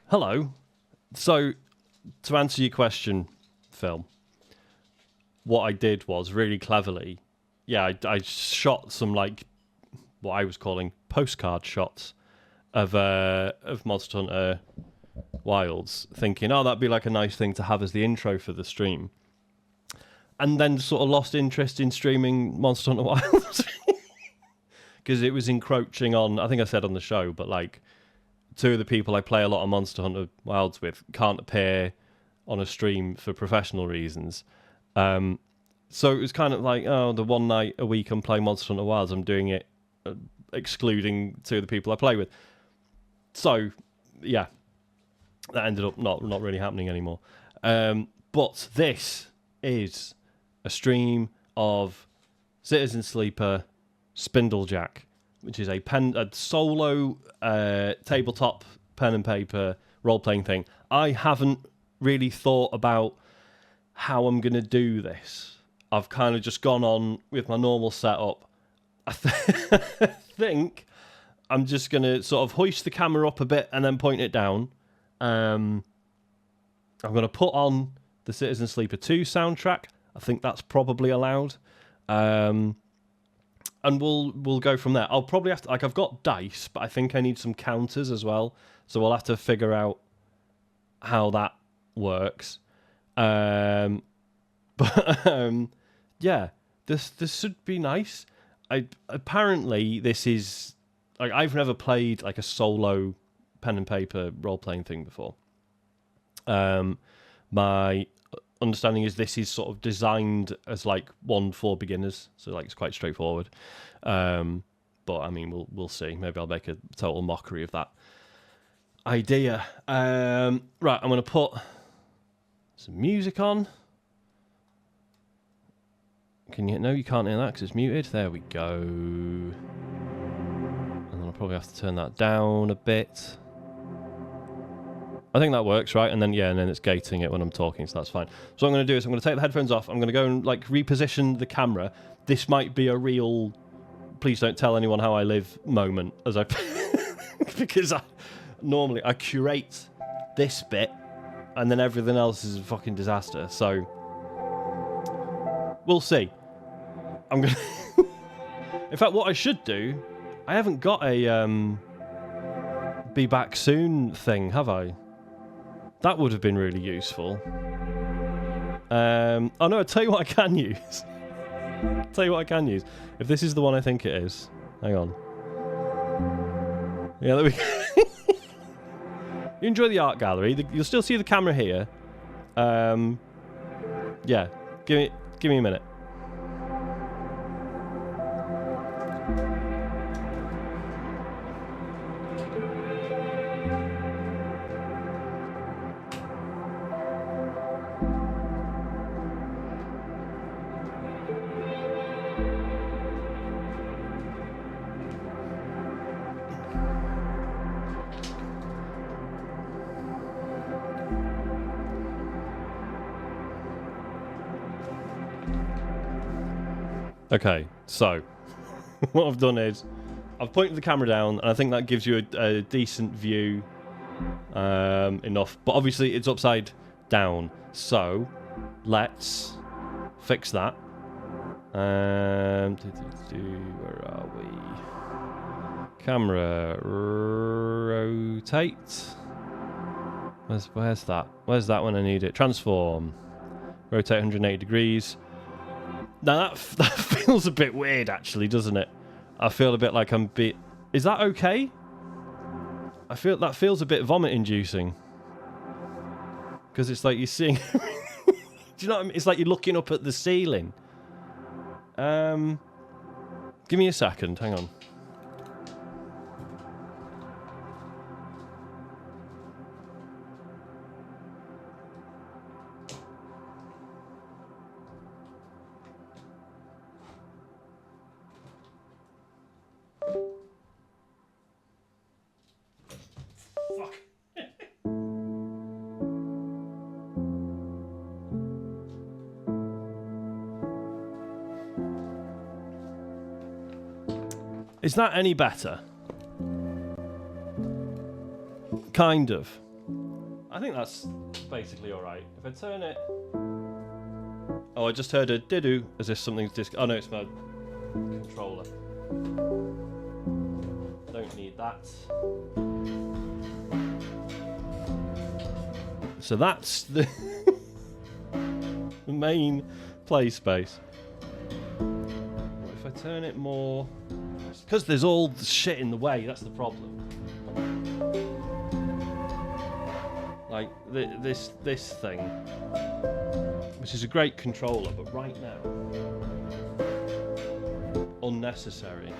Hello. So, to answer your question, Phil, what I did was really cleverly, I shot some like what I was calling postcard shots of Monster Hunter Wilds, thinking, oh, that'd be like a nice thing to have as the intro for the stream, and then sort of lost interest in streaming Monster Hunter Wilds because it was encroaching on. I think I said on the show, but like. Two of the people I play a lot of Monster Hunter Wilds with can't appear on a stream for professional reasons. So it was kind of like, oh, the one night a week I'm playing Monster Hunter Wilds, I'm doing it excluding two of the people I play with. So, yeah, that ended up not really happening anymore. But this is a stream of Citizen Sleeper Spindlejack, which is a solo tabletop pen and paper role-playing thing. I haven't really thought about how I'm going to do this. I've kind of just gone on with my normal setup. I think I'm just going to sort of hoist the camera up a bit and then point it down. I'm going to put on the Citizen Sleeper 2 soundtrack. I think that's probably allowed. And we'll go from there. I'll probably have to, like, I've got dice, but I think I need some counters as well. So we'll have to figure out how that works. Yeah, this should be nice. Apparently this is like I've never played like a solo pen and paper role playing thing before. My understanding is this is sort of designed as like one for beginners, so like it's quite straightforward. But I mean, we'll see. Maybe I'll make a total mockery of that idea. Right, I'm going to put some music on. Can you? No, you can't hear that because it's muted. There we go. And then I'll probably have to turn that down a bit. I think that works, right? And then it's gating it when I'm talking, so that's fine. So what I'm going to do is I'm going to take the headphones off. I'm going to go and like reposition the camera. This might be a real please don't tell anyone how I live moment as I because normally I curate this bit and then everything else is a fucking disaster. So we'll see. I'm going to in fact, what I should do, I haven't got a be back soon thing, have I? That would have been really useful. Oh no, I'll tell you what I can use. If this is the one I think it is. Hang on. Yeah, there we go. You enjoy the art gallery. You'll still see the camera here. Yeah, give me a minute. Okay, so what I've done is I've pointed the camera down, and I think that gives you a decent view enough. But obviously it's upside down, so let's fix that. Where are we? Camera rotate. Where's that? Where's that when I need it? Transform. Rotate 180 degrees. Now that feels a bit weird, actually, doesn't it? I feel a bit like I'm bit. Is that okay? I feel that feels a bit vomit-inducing because it's like you're seeing. Do you know what I mean? It's like you're looking up at the ceiling. Give me a second. Hang on. Is that any better? Kind of. I think that's basically alright. If I turn it... Oh, I just heard a didoo, as if something's oh no, it's my controller. Don't need that. So that's the, the main play space. If I turn it more... Because there's all the shit in the way, that's the problem. Like this thing, which is a great controller, but right now, unnecessary.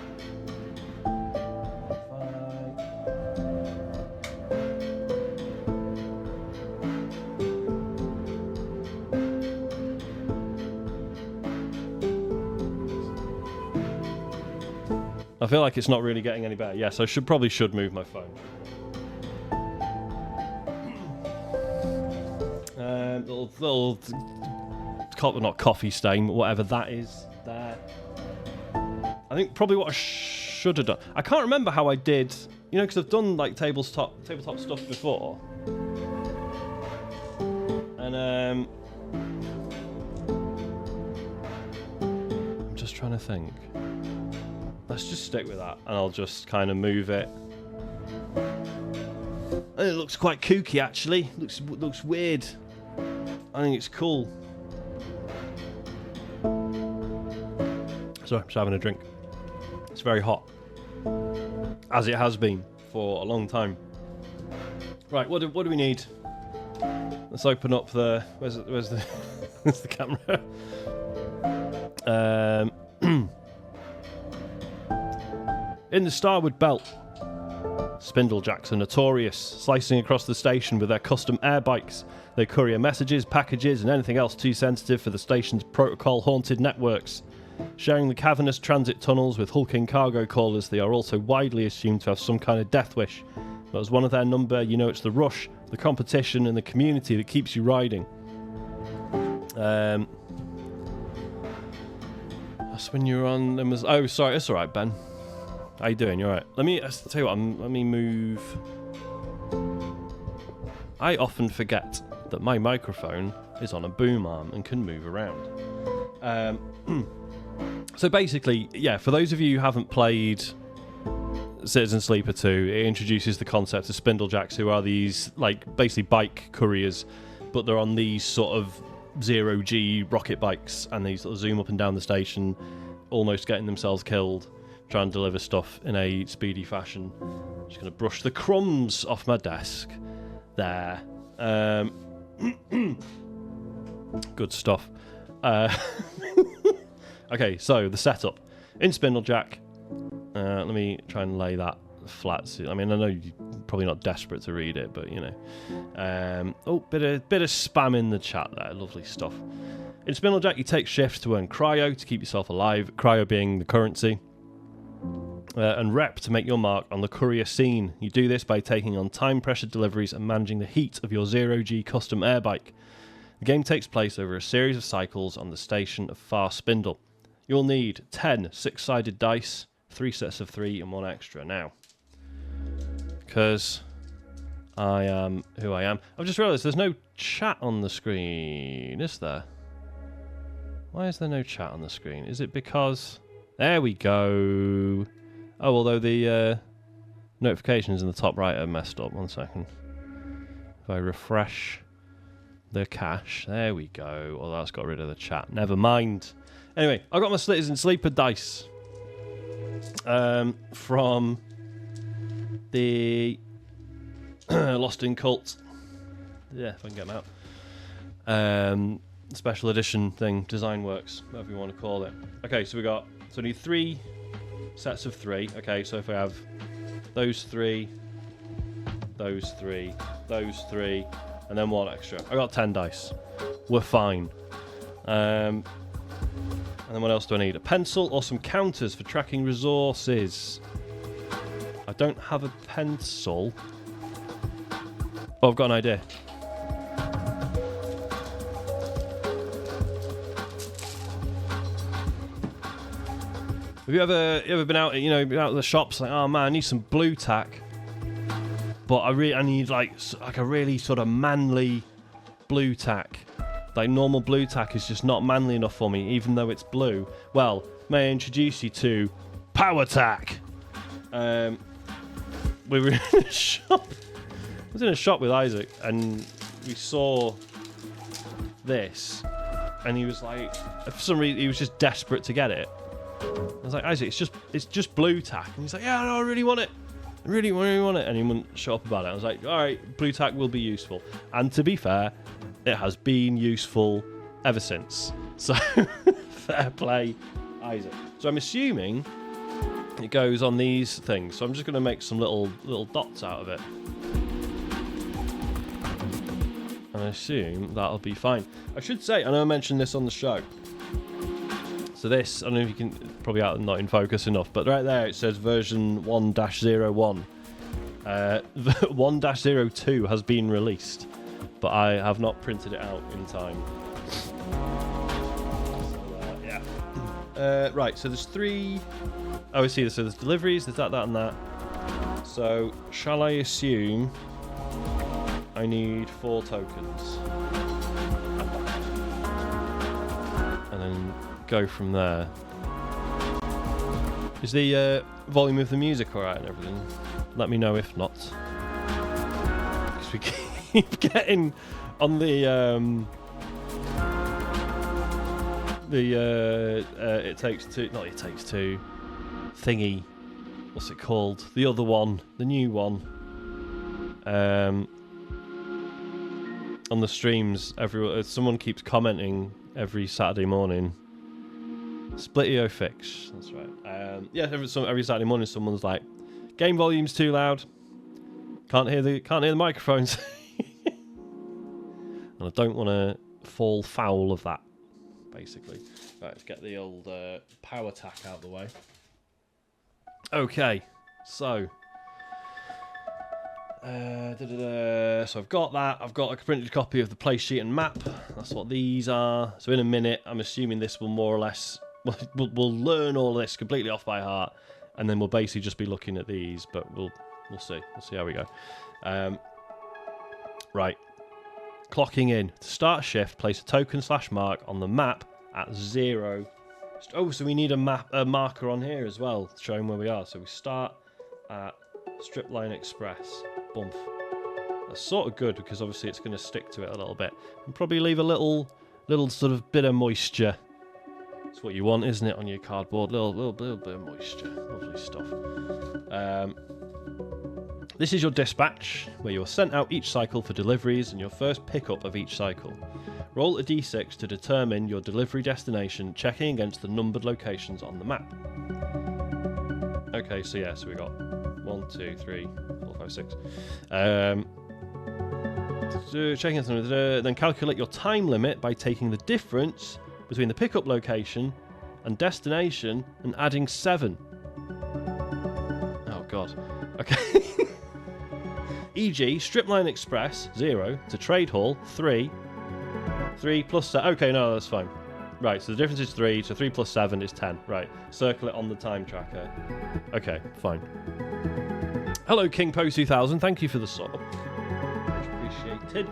I feel like it's not really getting any better. Yes, I probably should move my phone. Little not coffee stain, but whatever that is there. I think probably what I should have done. I can't remember how I did, you know, because I've done like tabletop stuff before, and I'm just trying to think. Let's just stick with that, and I'll just kind of move it. And it looks quite kooky, actually. Looks weird. I think it's cool. Sorry, I'm just having a drink. It's very hot, as it has been for a long time. Right, what do we need? Let's open up the. Where's the where's the camera? In the starboard belt, Spindlejacks are notorious, slicing across the station with their custom air bikes. They courier messages, packages, and anything else too sensitive for the station's protocol-haunted networks. Sharing the cavernous transit tunnels with hulking cargo callers, they are also widely assumed to have some kind of death wish. But as one of their number, you know it's the rush, the competition, and the community that keeps you riding. That's when you're on... Oh, sorry, that's alright, Ben. How you doing? You alright? Let me tell you what, let me move. I often forget that my microphone is on a boom arm and can move around. So basically, yeah, for those of you who haven't played Citizen Sleeper 2, it introduces the concept of Spindlejacks, who are these, like, basically bike couriers, but they're on these sort of zero-G rocket bikes, and they sort of zoom up and down the station, almost getting themselves killed, trying to deliver stuff in a speedy fashion. I'm just going to brush the crumbs off my desk. There. Good stuff. Okay, so the setup. In Spindlejack, let me try and lay that flat. I mean, I know you're probably not desperate to read it, but, you know. Oh, bit of spam in the chat there. Lovely stuff. In Spindlejack, you take shifts to earn cryo to keep yourself alive, cryo being the currency. And rep to make your mark on the courier scene. You do this by taking on time-pressured deliveries and managing the heat of your zero-G custom air bike. The game takes place over a series of cycles on the station of Far Spindle. You'll need 10 six-sided dice, 3 sets of 3 and 1 extra. Now, because I am who I am, I've just realised there's no chat on the screen, is there? Why is there no chat on the screen? Is it because... There we go. Oh, although the notifications in the top right are messed up. 1 second. If I refresh the cache, there we go. Oh, that's got rid of the chat. Never mind. Anyway, I've got my Citizen Sleeper dice from the Lost in Cult. Yeah, if I can get them out. Special edition thing, Design Works, whatever you want to call it. Okay, so we need 3 sets of 3. Okay, so if I have those 3, those 3, those 3, and then 1 extra. I got 10 dice. We're fine. And then what else do I need? A pencil or some counters for tracking resources. I don't have a pencil. Oh, I've got an idea. Have you ever been out, been out in the shops like, oh man, I need some blue tack. but I need like a really sort of manly blue tack. Like normal blue tack is just not manly enough for me, even though it's blue. Well, may I introduce you to Power Tack? We were in a shop. I was in a shop with Isaac, and we saw this, and he was like, for some reason, he was just desperate to get it. I was like, Isaac, it's just blue tack, and he's like, yeah, no, I really want it. I really want it, and he wouldn't shut up about it. I was like, all right, blue tack will be useful, and to be fair, it has been useful ever since. So fair play, Isaac. So I'm assuming it goes on these things. So I'm just going to make some little dots out of it. And I assume that'll be fine. I should say, I know I mentioned this on the show. So this, I don't know if you can, probably not in focus enough, but right there it says version 1-01. 1-02 has been released, but I have not printed it out in time. So, yeah. Right, so there's 3... Oh, I see. So there's deliveries, there's that, and that. So, shall I assume I need 4 tokens? And then go from there. Is the volume of the music alright and everything? Let me know if not. Because we keep getting on the It Takes Two, not It Takes Two, thingy, what's it called? The other one, the new one. On the streams, someone keeps commenting every Saturday morning. Splitio Fix, that's right. Yeah, every Saturday morning, someone's like, "Game volume's too loud. Can't hear the microphones." And I don't want to fall foul of that, basically. Right, let's get the old Power Tack out of the way. Okay, so so I've got that. I've got a printed copy of the play sheet and map. That's what these are. So in a minute, I'm assuming this will more or less we'll learn all this completely off by heart, and then we'll basically just be looking at these. But we'll see. We'll see how we go. Right, clocking in to start shift. Place a token/mark on the map at 0. Oh, so we need a marker on here as well, showing where we are. So we start at Stripline Express. Bump. That's sort of good because obviously it's going to stick to it a little bit. And probably leave a little sort of bit of moisture. That's what you want, isn't it, on your cardboard? Little bit of moisture. Lovely stuff. This is your dispatch, where you're sent out each cycle for deliveries and your first pickup of each cycle. Roll a d6 to determine your delivery destination, checking against the numbered locations on the map. Okay, so yeah, so we got 1, 2, 3, 4, 5, 6. Checking then calculate your time limit by taking the difference between the pickup location and destination and adding 7. Oh god. Okay. E.g., Stripline Express 0 to Trade Hall 3. 3 plus 7. Okay, no, that's fine. Right, so the difference is 3, so 3 plus 7 is 10. Right, circle it on the time tracker. Okay, fine. Hello, King Po 2000. Thank you for the sub. Much appreciated.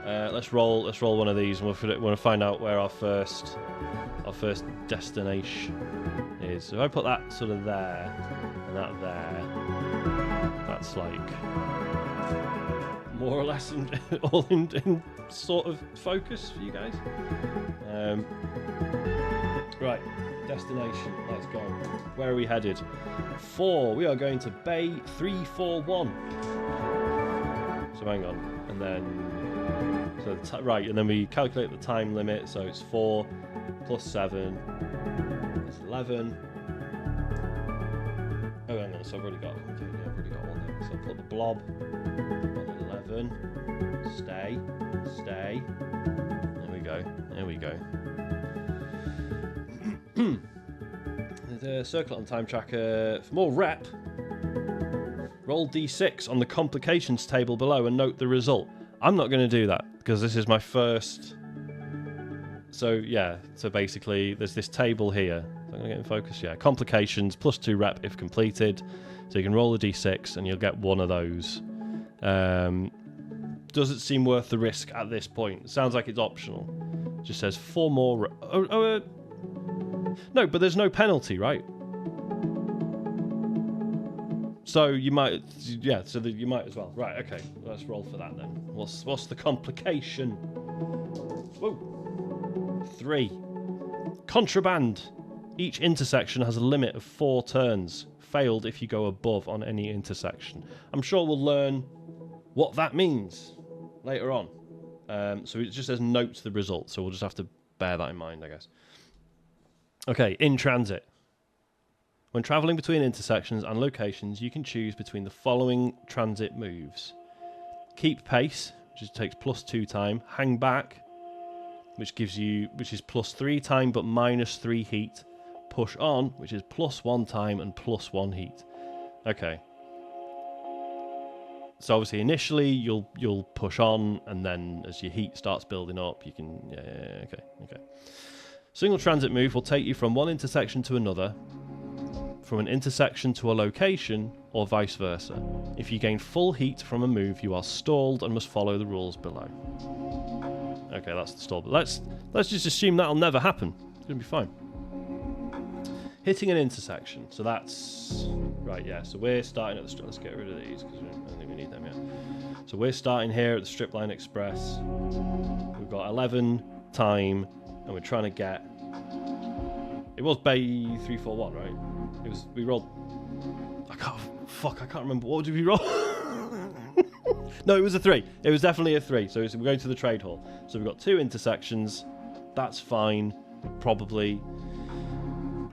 Let's roll one of these, and we'll find out where our first destination is. So if I put that sort of there and that there, that's like more or less all in sort of focus for you guys. Right, destination, let's go. Where are we headed? 4, we are going to Bay 341. So hang on, and then, right, and then we calculate the time limit, so it's 4 plus 7, it's 11. Oh, hang on, so I've already got one there. So I'll put the blob on 11, stay. There we go. Circle it on time tracker. For more rep, roll d6 on the complications table below and note the result. I'm not going to do that because this is my first. So yeah, so basically there's this table here. So I'm going to get in focus. Yeah, complications plus 2 rep if completed. So you can roll a d6 and you'll get one of those. Doesn't seem worth the risk at this point. Sounds like it's optional. Just says 4 more. No, but there's no penalty, right? So you might, yeah. So you might as well. Right. Okay. Let's roll for that then. What's the complication? Whoa. 3. Contraband. Each intersection has a limit of 4 turns. Failed if you go above on any intersection. I'm sure we'll learn what that means later on. So it just says note the result. So we'll just have to bear that in mind, I guess. Okay, in transit. When travelling between intersections and locations, you can choose between the following transit moves. Keep pace, which takes +2 time. Hang back, which is +3 time but -3 heat. Push on, which is +1 time and +1 heat. Okay. So obviously initially you'll push on, and then as your heat starts building up, you can okay. Single transit move will take you from one intersection to another, from an intersection to a location, or vice versa. If you gain full heat from a move, you are stalled and must follow the rules below. Okay, that's the stall. But let's just assume that'll never happen. It's gonna be fine. Hitting an intersection. So that's right. Yeah. So we're starting at the strip. Let's get rid of these because I don't think we need them yet. So we're starting here at the Stripline Express. We've got 11 time, and we're trying to get. It was Bay 341, right? It was. We rolled. I can't remember. What did we roll? No, it was a 3. It was definitely a 3. So we're going to the trade hall. So we've got 2 intersections. That's fine. Probably.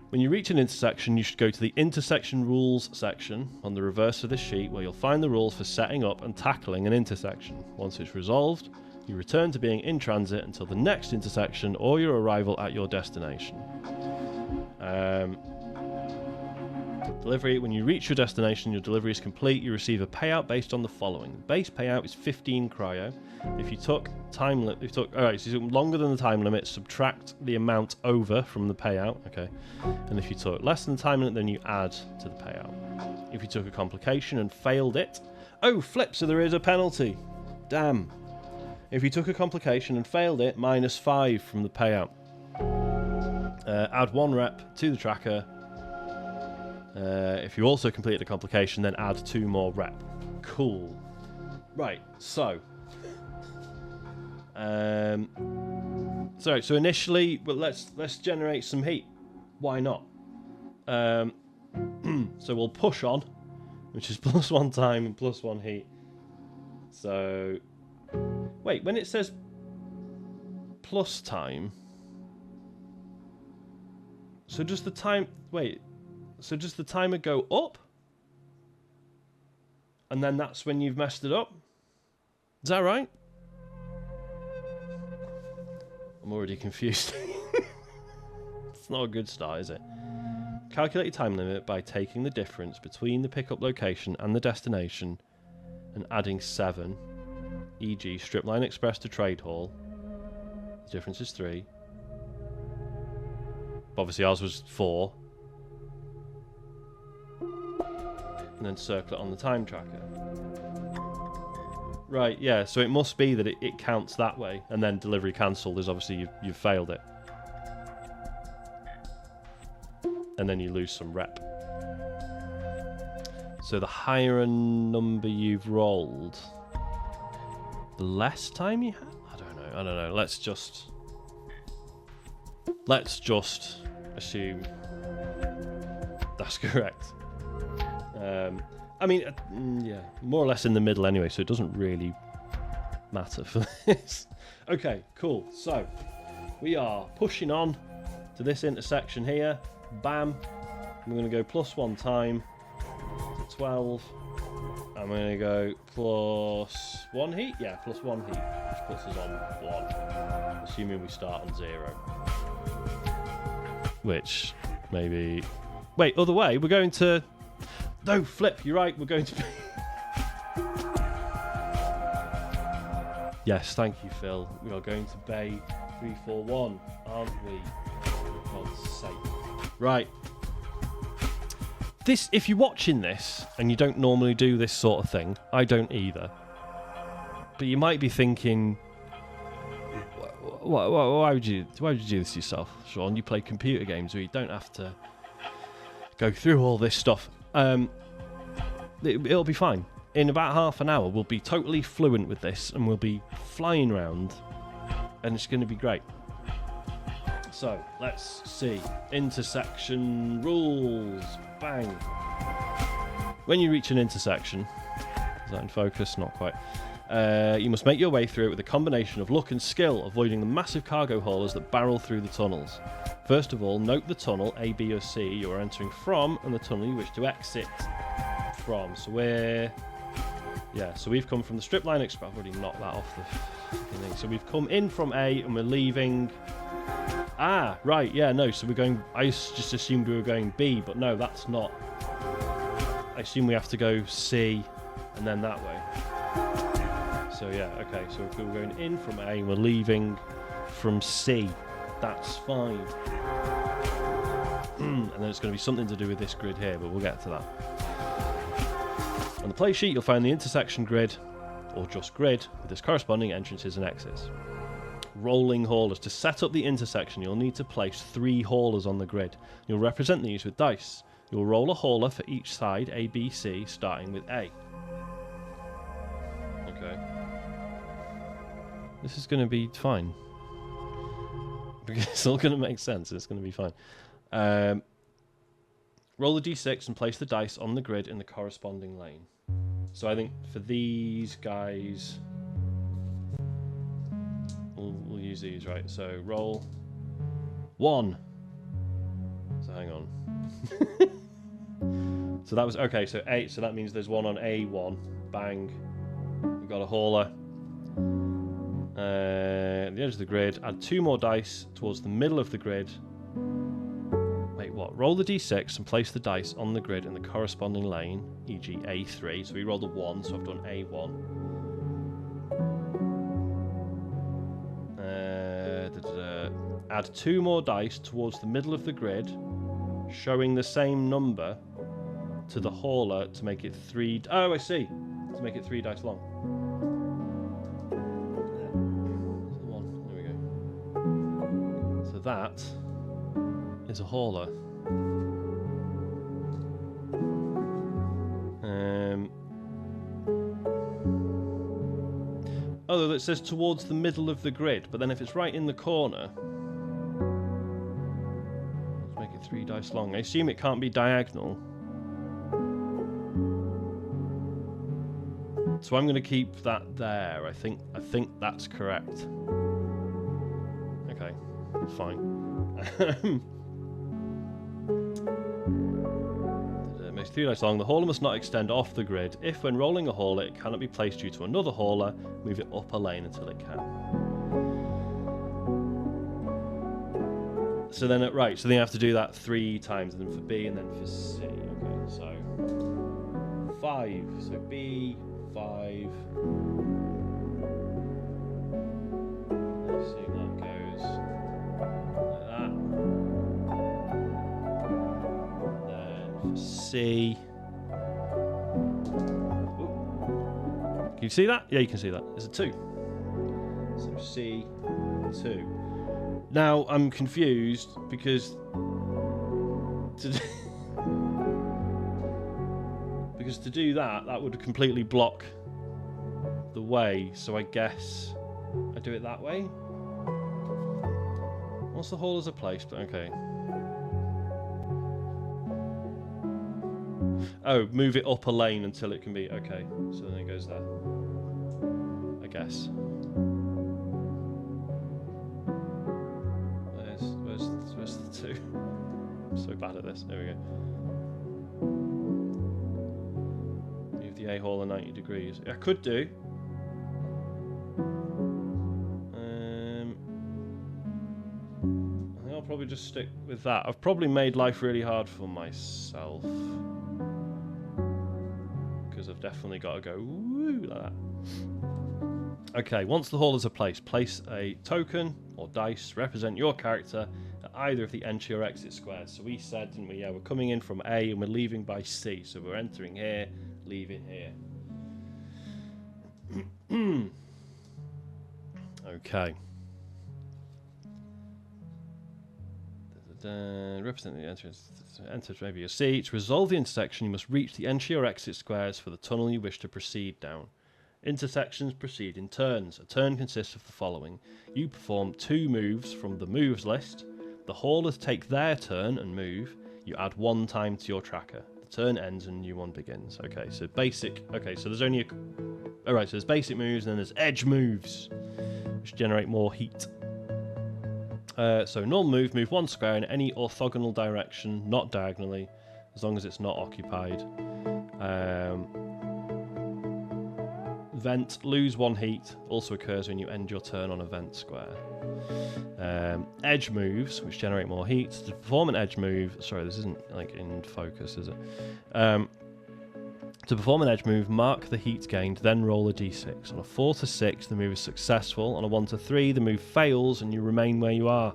When you reach an intersection, you should go to the intersection rules section on the reverse of this sheet, where you'll find the rules for setting up and tackling an intersection. Once it's resolved, you return to being in transit until the next intersection or your arrival at your destination. Delivery. When you reach your destination, your delivery is complete. You receive a payout based on the following. The base payout is 15 cryo. If you took alright, so longer than the time limit, subtract the amount over from the payout. Okay. And if you took less than the time limit, then you add to the payout. If you took a complication and failed it, oh flip, so there is a penalty. Damn. If you took a complication and failed it, -5 from the payout. Add 1 rep to the tracker. If you also completed a complication, then add 2 more rep. Cool. Right, so. So initially, well, let's generate some heat. Why not? So we'll push on, which is +1 time and +1 heat. So, wait, when it says plus time, so does the time? Wait. So does the timer go up? And then that's when you've messed it up? Is that right? I'm already confused. It's not a good start, is it? Calculate your time limit by taking the difference between the pickup location and the destination and adding 7, e.g. Stripline Express to Trade Hall. The difference is 3. Obviously ours was 4. And then circle it on the time tracker. Right, yeah, so it must be that it counts that way, and then delivery cancelled is obviously you've failed it. And then you lose some rep. So the higher a number you've rolled, the less time you have? I don't know. Let's just assume that's correct. I mean, yeah, more or less in the middle anyway, so it doesn't really matter for this. Okay, cool. So, we are pushing on to this intersection here. Bam. I'm going to go +1 time to 12. I'm going to go +1 heat. Yeah, +1 heat, which puts us on 1. Assuming we start on 0. Which, maybe... Wait, other way, we're going to... No, flip, you're right, we're going to be... Yes, thank you, Phil. We are going to Bay 341, aren't we? For God's sake. Right. This, if you're watching this, and you don't normally do this sort of thing, I don't either, But you might be thinking, why would you do this yourself, Sean? You play computer games where you don't have to go through all this stuff. It'll be fine. In about half an hour, we'll be totally fluent with this, and we'll be flying around, and it's going to be great. So, let's see. Intersection rules. Bang. When you reach an intersection, is that in focus? Not quite. You must make your way through it with a combination of luck and skill, avoiding the massive cargo haulers that barrel through the tunnels. First of all, note the tunnel A, B, or C you are entering from, and the tunnel you wish to exit from. So we've come from the strip line express. I've already knocked that off the thing. So we've come in from A, and we're leaving. Ah, right, yeah, no. So we're going. I just assumed we were going B, but no, that's not. I assume we have to go C, and then that way. So yeah, okay, so if we're going in from A and we're leaving from C, that's fine. And then it's going to be something to do with this grid here, but we'll get to that. On the play sheet, you'll find the intersection grid, or just grid, with its corresponding entrances and exits. Rolling haulers. To set up the intersection, you'll need to place 3 haulers on the grid. You'll represent these with dice. You'll roll a hauler for each side, A, B, C, starting with A. Okay. This is going to be fine. It's all going to make sense. It's going to be fine. Roll the d6 and place the dice on the grid in the corresponding lane. So I think for these guys, we'll use these, right? So roll 1. So hang on. So that was okay. So 8. So that means there's one on A1. Bang. We've got a hauler. At the edge of the grid, add 2 more dice towards the middle of the grid. Wait, what? Roll the d6 and place the dice on the grid in the corresponding lane, e.g. A3. So we rolled a 1, so I've done A1. Add 2 more dice towards the middle of the grid, showing the same number to the hauler to make it 3... Oh, I see. To make it 3 dice long. That is a hauler. Although it says towards the middle of the grid, but then if it's right in the corner, let's make it 3 dice long. I assume it can't be diagonal. So I'm going to keep that there. I think that's correct. Okay. Fine. Makes 3 dice long. The hauler must not extend off the grid. If, when rolling a hauler, it cannot be placed due to another hauler, move it up a lane until it can. So then, right. So then you have to do that 3 times, and then for B, and then for C. Okay. So 5. So B 5. Let's see how that goes. C. Ooh. Can you see that? Yeah, you can see that. There's a 2. So C 2. Now I'm confused because to do that would completely block the way. So I guess I do it that way. Once the haulers are placed, okay. Oh, move it up a lane until it can be... Okay, so then it goes there. I guess. Where's the 2? I'm so bad at this. There we go. Move the A-hauler 90 degrees. I could do. I think I'll probably just stick with that. I've probably made life really hard for myself. I've definitely got to go woo like that. Okay, once the haulers are placed, place a token or dice to represent your character at either of the entry or exit squares. So we said, didn't we, yeah, we're coming in from A and we're leaving by C. So we're entering here, leaving here. Okay. Represent the entrance. Enter maybe your seat. To resolve the intersection, you must reach the entry or exit squares for the tunnel you wish to proceed down. Intersections proceed in turns. A turn consists of the following. You perform 2 moves from the moves list. The haulers take their turn and move. You add 1 time to your tracker. The turn ends and a new one begins. Okay, so basic. Okay, so there's only a... Alright, so there's basic moves and then there's edge moves, which generate more heat. So normal move 1 square in any orthogonal direction, not diagonally, as long as it's not occupied. Vent, lose 1 heat, also occurs when you end your turn on a vent square. Edge moves, which generate more heat. To perform an edge move, sorry, this isn't like in focus, is it? To perform an edge move, mark the heat gained, then roll a d6. On a 4 to 6, the move is successful. On a 1 to 3, the move fails and you remain where you are.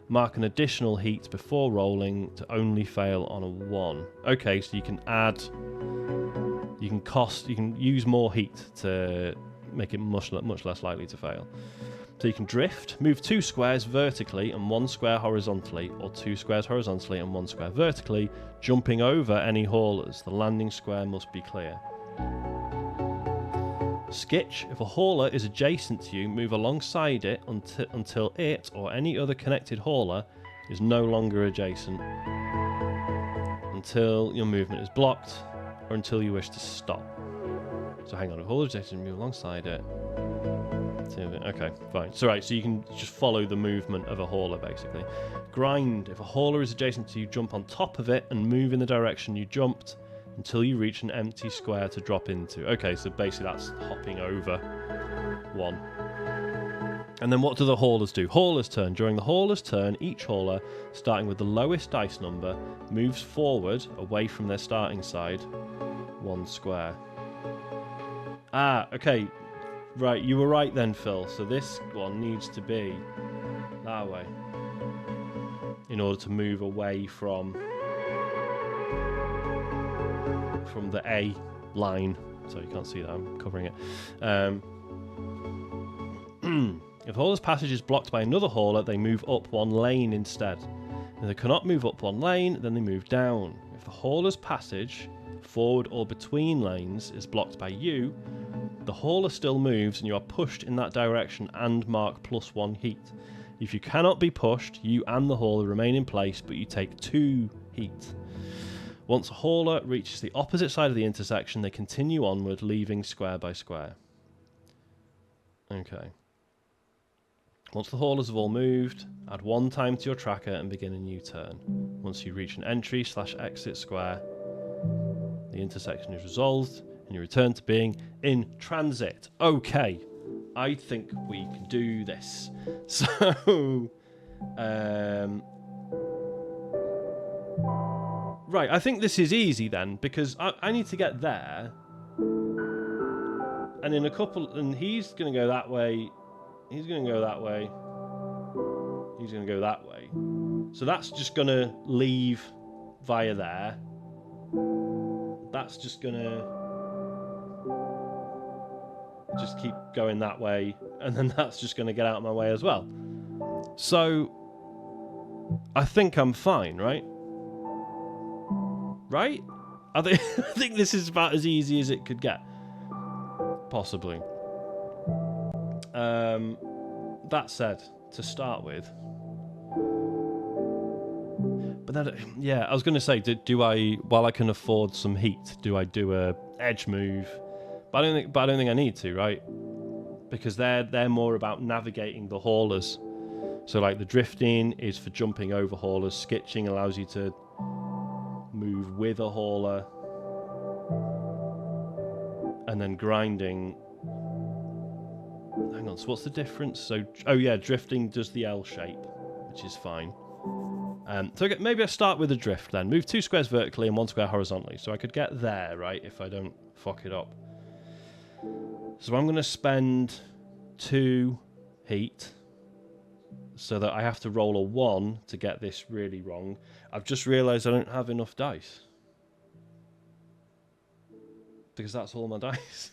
Mark an additional heat before rolling to only fail on a 1. Okay, so you can add... You can use more heat to make it much less likely to fail. So you can drift, move 2 squares vertically and 1 square horizontally, or 2 squares horizontally and 1 square vertically, jumping over any haulers. The landing square must be clear. Skitch, if a hauler is adjacent to you, move alongside it until it or any other connected hauler is no longer adjacent, until your movement is blocked, or until you wish to stop. So hang on, if a hauler is adjacent, move alongside it. Okay, fine. So right, so you can just follow the movement of a hauler, basically. Grind. If a hauler is adjacent to you, jump on top of it and move in the direction you jumped until you reach an empty square to drop into. Okay, so basically that's hopping over 1. And then what do the haulers do? Hauler's turn. During the hauler's turn, each hauler, starting with the lowest dice number, moves forward away from their starting side 1 square. Ah, okay. Right, you were right then, Phil. So this one needs to be that way in order to move away from the A line. So you can't see that, I'm covering it. If a hauler's passage is blocked by another hauler, they move up 1 lane instead. If they cannot move up 1 lane, then they move down. If the hauler's passage, forward or between lanes, is blocked by you, the hauler still moves and you are pushed in that direction and mark +1 heat. If you cannot be pushed, you and the hauler remain in place, but you take 2 heat. Once a hauler reaches the opposite side of the intersection, they continue onward, leaving square by square. Okay. Once the haulers have all moved, add 1 time to your tracker and begin a new turn. Once you reach an entry/exit square, the intersection is resolved and you return to being in transit. Okay, I think we can do this. So, right, I think this is easy then, because I need to get there, and in a couple, and he's going to go that way, he's going to go that way, he's going to go that way. So that's just going to leave via there. That's just going to just keep going that way, and then that's just going to get out of my way as well. So I think I'm fine, right? Right? I think this is about as easy as it could get. Possibly. That said, to start with, but then, yeah, I was going to say, do I, while I can afford some heat, do I do a edge move? But I don't think I need to, right? Because they're more about navigating the haulers. So like the drifting is for jumping over haulers. Skitching allows you to move with a hauler. And then grinding. Hang on, so what's the difference? So, oh yeah, drifting does the L shape, which is fine. So maybe I start with a drift then. Move 2 squares vertically and 1 square horizontally. So I could get there, right, if I don't fuck it up. So I'm going to spend 2 heat so that I have to roll a 1 to get this really wrong. I've just realised I don't have enough dice. Because that's all my dice.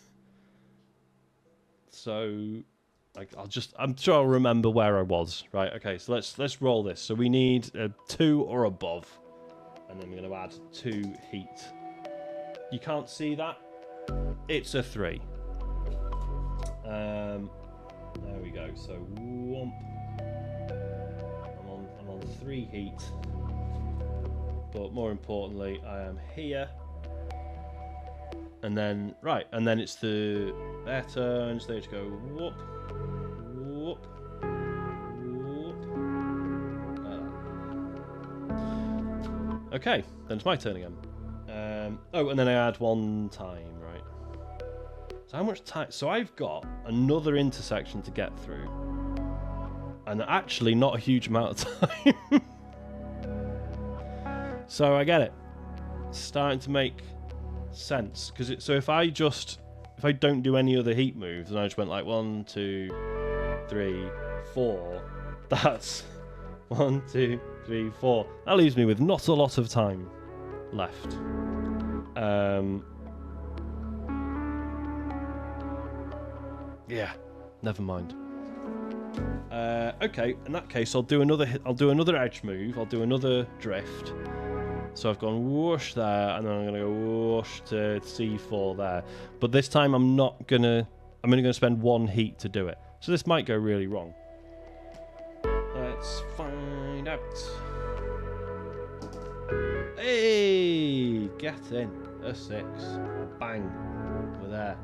So I'm sure I'll remember where I was. Right, okay, so let's roll this. So we need a 2 or above. And then we're going to add 2 heat. You can't see that? It's a 3. There we go. So whomp. I'm on 3 heat. But more importantly, I am here. And then, right, and then it's their turn. So they just go whoop, whoop, whoop. Okay, then it's my turn again. Oh, and then I add 1 time, right? So how much time? So I've got another intersection to get through. And actually not a huge amount of time. So I get it. It's starting to make sense. So if I don't do any other heat moves, and I just went like 1, 2, 3, 4, that's 1, 2, 3, 4. That leaves me with not a lot of time left. Yeah, never mind. Okay, in that case, I'll do another edge move. I'll do another drift. So I've gone whoosh there, and then I'm going to go whoosh to C4 there. But this time I'm only going to spend 1 heat to do it. So this might go really wrong. Let's find out. Hey, get in. A 6. Bang. We're there.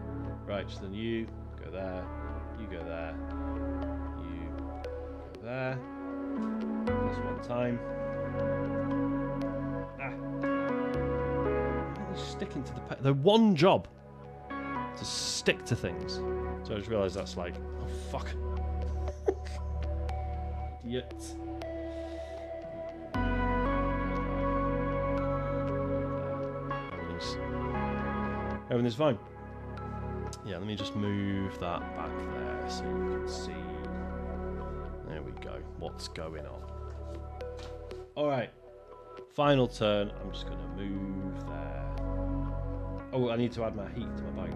Right, so then you go there. You go there. You go there. Just 1 time. Sticking to the one job to stick to things. So I just realised that's like, oh fuck. Idiot. Everything's fine. Yeah, let me just move that back there so you can see. There we go. What's going on? Alright. Final turn. I'm just going to move there. Oh, I need to add my heat to my bike,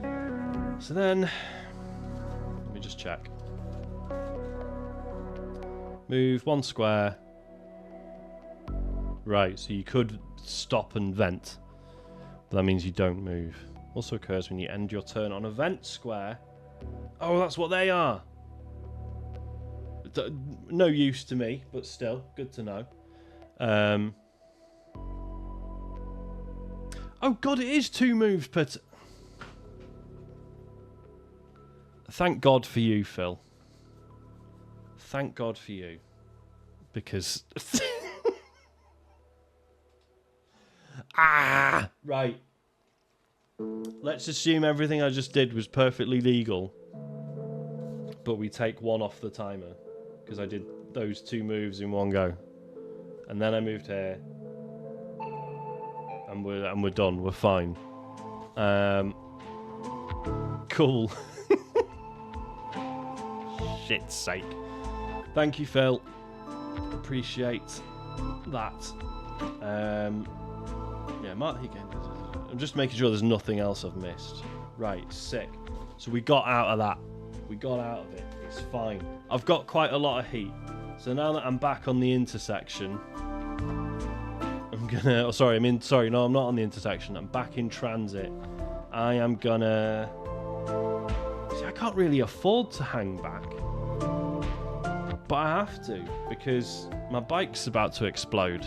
don't I? So then, let me just check. Move 1 square. Right, so you could stop and vent. But that means you don't move. Also occurs when you end your turn on a vent square. Oh, that's what they are. No use to me, but still, good to know. Oh god, it is 2 moves per... Thank God for you, Phil. Thank God for you. Because... Right. Let's assume everything I just did was perfectly legal. But we take 1 off the timer. Because I did those 2 moves in 1 go. And then I moved here. And we're done. We're fine. Cool. Shit's sake. Thank you, Phil. Appreciate that. Yeah, Mark. I'm just making sure there's nothing else I've missed. Right, sick. So we got out of that. We got out of it. It's fine. I've got quite a lot of heat. So now that I'm back on the intersection. I'm not on the intersection. I'm back in transit. I am gonna... See, I can't really afford to hang back. But I have to, because my bike's about to explode.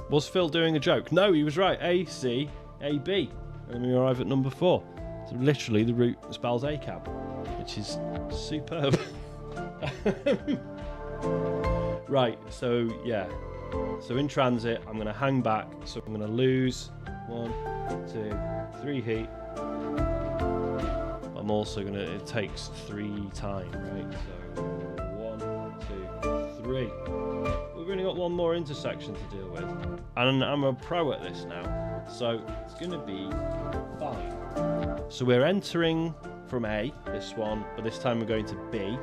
Was Phil doing a joke? No, he was right. A, C, A, B. And we arrive at number 4. So literally the route spells ACAB, which is superb. Right, so yeah. So in transit, I'm going to hang back. So I'm going to lose 1, 2, 3 heat. I'm also going to... It takes 3 time, right? So 1, 2, 3. We've only got 1 more intersection to deal with. And I'm a pro at this now. So it's going to be fine. So we're entering from A, this one. But this time we're going to B. Okay,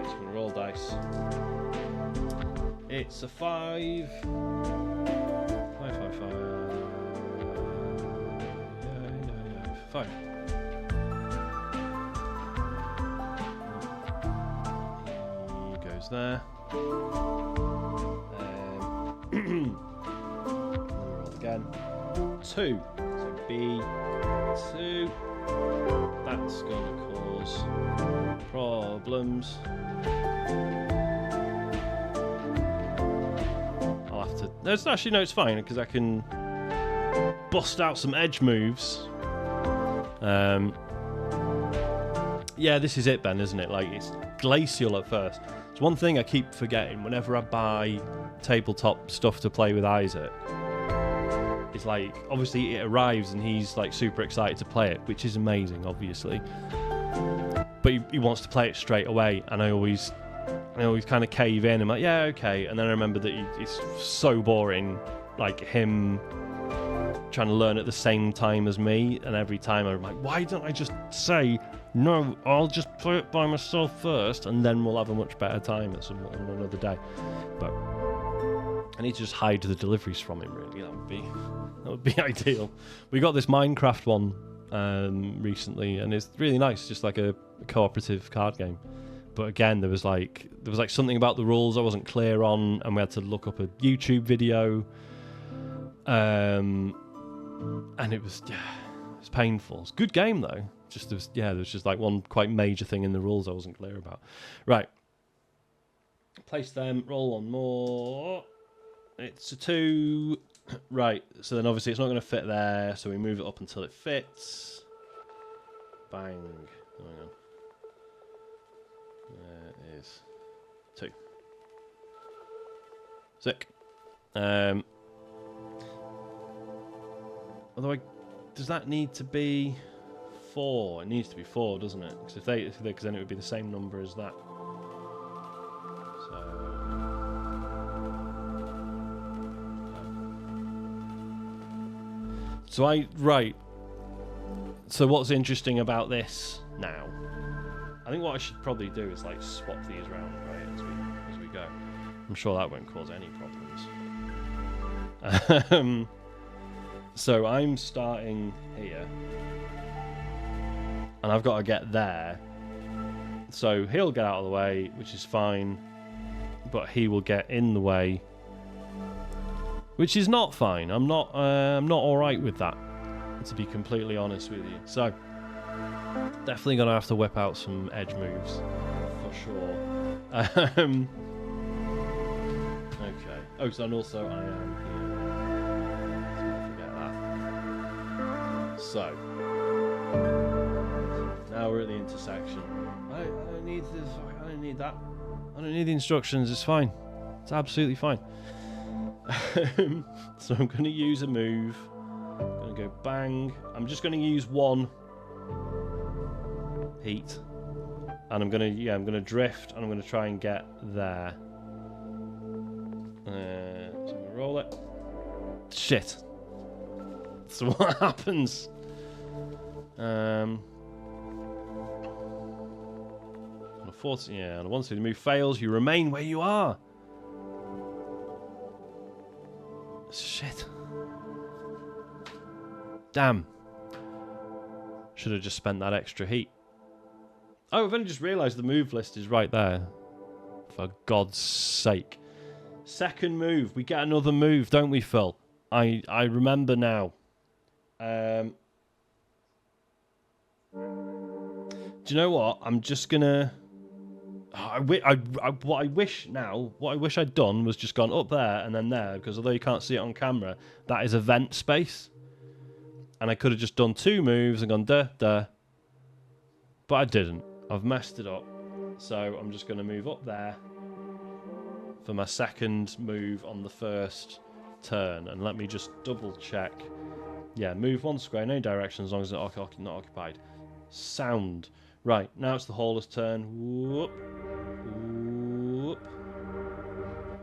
so I'm going to roll dice. It It's a 5. 5, 5, 5. Yeah. 5. He goes there. Roll again. 2. So B2. That's gonna cause problems. I'll have to. No, it's actually, no, it's fine because I can bust out some edge moves. Yeah, this is it, Ben, isn't it? Like, it's glacial at first. It's one thing I keep forgetting whenever I buy tabletop stuff to play with Isaac. It's like, obviously it arrives and he's like super excited to play it, which is amazing, obviously. But he wants to play it straight away, and I always kind of cave in. I'm like, yeah, okay. And then I remember that it's so boring, like him trying to learn at the same time as me, and every time I'm like, why don't I just say, no, I'll just play it by myself first, and then we'll have a much better time at on another day. But I need to just hide the deliveries from him, really. That would be ideal. We got this Minecraft one recently, and it's really nice, just like a cooperative card game. But again, there was like something about the rules I wasn't clear on, and we had to look up a YouTube video. And it was painful. It's a good game though. There was just like one quite major thing in the rules I wasn't clear about. Right. Place them, roll one more. It's a 2. Right, so then obviously it's not going to fit there, so we move it up until it fits. Bang. Hang on. There it is. 2. Sick. Although, does that need to be 4? It needs to be 4, doesn't it? Because because then it would be the same number as that. So what's interesting about this now? I think what I should probably do is like swap these around, right, as we go. I'm sure that won't cause any problems. So I'm starting here, and I've got to get there. So he'll get out of the way, which is fine, but he will get in the way, which is not fine. I'm not all right with that, to be completely honest with you. So definitely gonna have to whip out some edge moves for sure. Okay. Oh, so and also I am here. So now we're at the intersection. I don't need this. I don't need that. I don't need the instructions. It's fine. It's absolutely fine. So I'm going to use a move. I'm going to go bang. I'm just going to use one heat, and I'm going to drift, and I'm going to try and get there. So I'm going to roll it. Shit. So what happens? On a 40, on a 1 the move fails, you remain where you are. Shit. Damn. Should have just spent that extra heat. Oh, I've only just realised the move list is right there. For God's sake. Second move. We get another move, don't we, Phil? I remember now. Do you know what? I'm just gonna. What I wish I'd done was just gone up there and then there, because although you can't see it on camera, that is a vent space, and I could have just done 2 moves and gone duh, but I didn't. I've messed it up, so I'm just gonna move up there for my second move on the first turn, and let me just double check. Yeah, move 1 square in any direction as long as it's not occupied. Sound. Right, now it's the hauler's turn. Whoop. Whoop.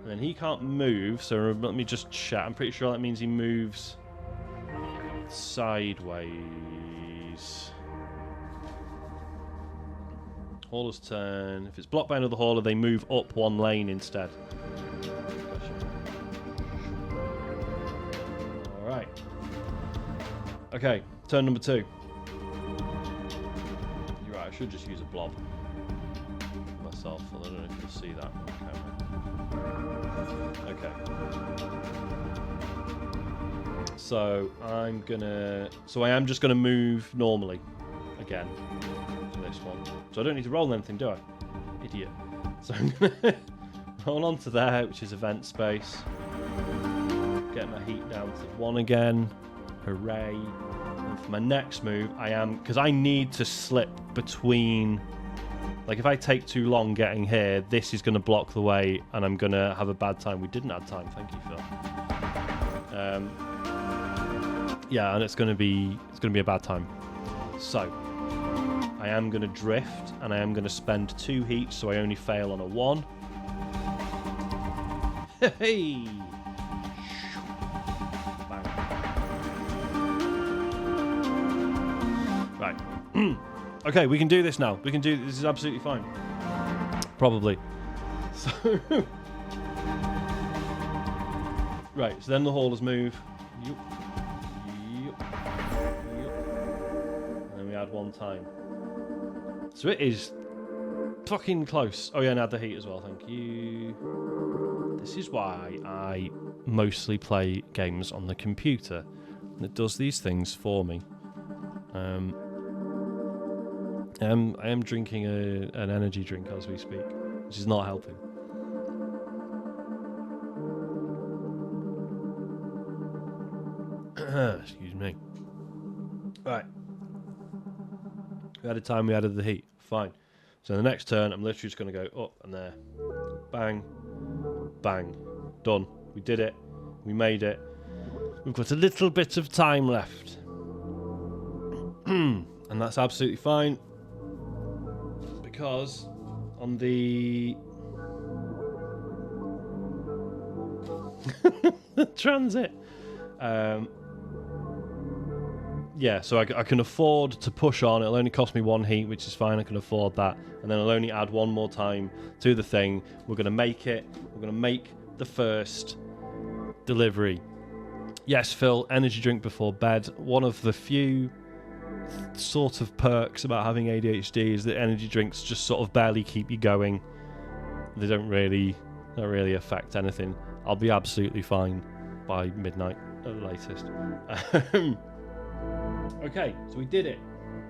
And then he can't move, so let me just check. I'm pretty sure that means he moves sideways. Hauler's turn. If it's blocked by another hauler, they move up 1 lane instead. Okay, turn number 2. You're right, I should just use a blob myself. I don't know if you'll see that on camera. Okay. So I am just gonna move normally again for this one. So I don't need to roll anything, do I? Idiot. So I'm gonna roll onto there, which is event space. Get my heat down to 1 again. Hooray. And for my next move, because I need to slip between, like if I take too long getting here, this is going to block the way and I'm going to have a bad time. We didn't have time, thank you, Phil. Yeah, and it's going to be a bad time. So, I am going to drift and I am going to spend 2 heat, so I only fail on a 1. Hey! Right. Okay, we can do this now. This is absolutely fine. Probably. So right, so then the haulers move. Yup. And then we add 1 time. So it is fucking close. Oh yeah, and add the heat as well, thank you. This is why I mostly play games on the computer. And it does these things for me. I am drinking an energy drink as we speak, which is not helping. Excuse me. Right. We added time, we added the heat. Fine. So the next turn, I'm literally just going to go up and there. Bang. Bang. Done. We did it. We made it. We've got a little bit of time left. And that's absolutely fine. Because on the transit, yeah, so I can afford to push on. It'll only cost me 1 heat, which is fine. I can afford that. And then I'll only add 1 more time to the thing. We're going to make it. We're going to make the first delivery. Yes, Phil, energy drink before bed. One of the few sort of perks about having ADHD is that energy drinks just sort of barely keep you going. They don't really affect anything. I'll be absolutely fine by midnight at the latest. Okay, so we did it.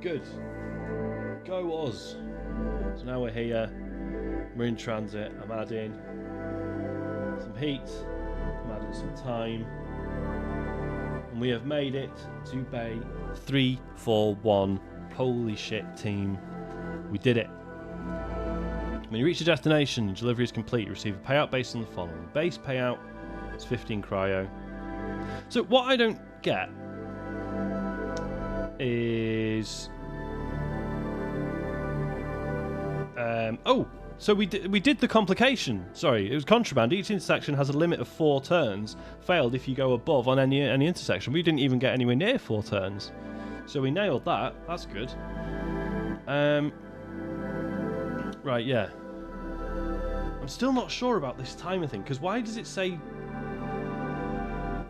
Good. Go us. So now we're here. We're in transit. I'm adding some heat. I'm adding some time. And we have made it to Bay 341. Holy shit, team. We did it. When you reach your destination, your delivery is complete. You receive a payout based on the following. Base payout is 15 cryo. So what I don't get is so we did the complication. Sorry, it was contraband. Each intersection has a limit of 4 turns. Failed if you go above on any intersection. We didn't even get anywhere near 4 turns, so we nailed that. That's good. Right, yeah. I'm still not sure about this timer thing, because why does it say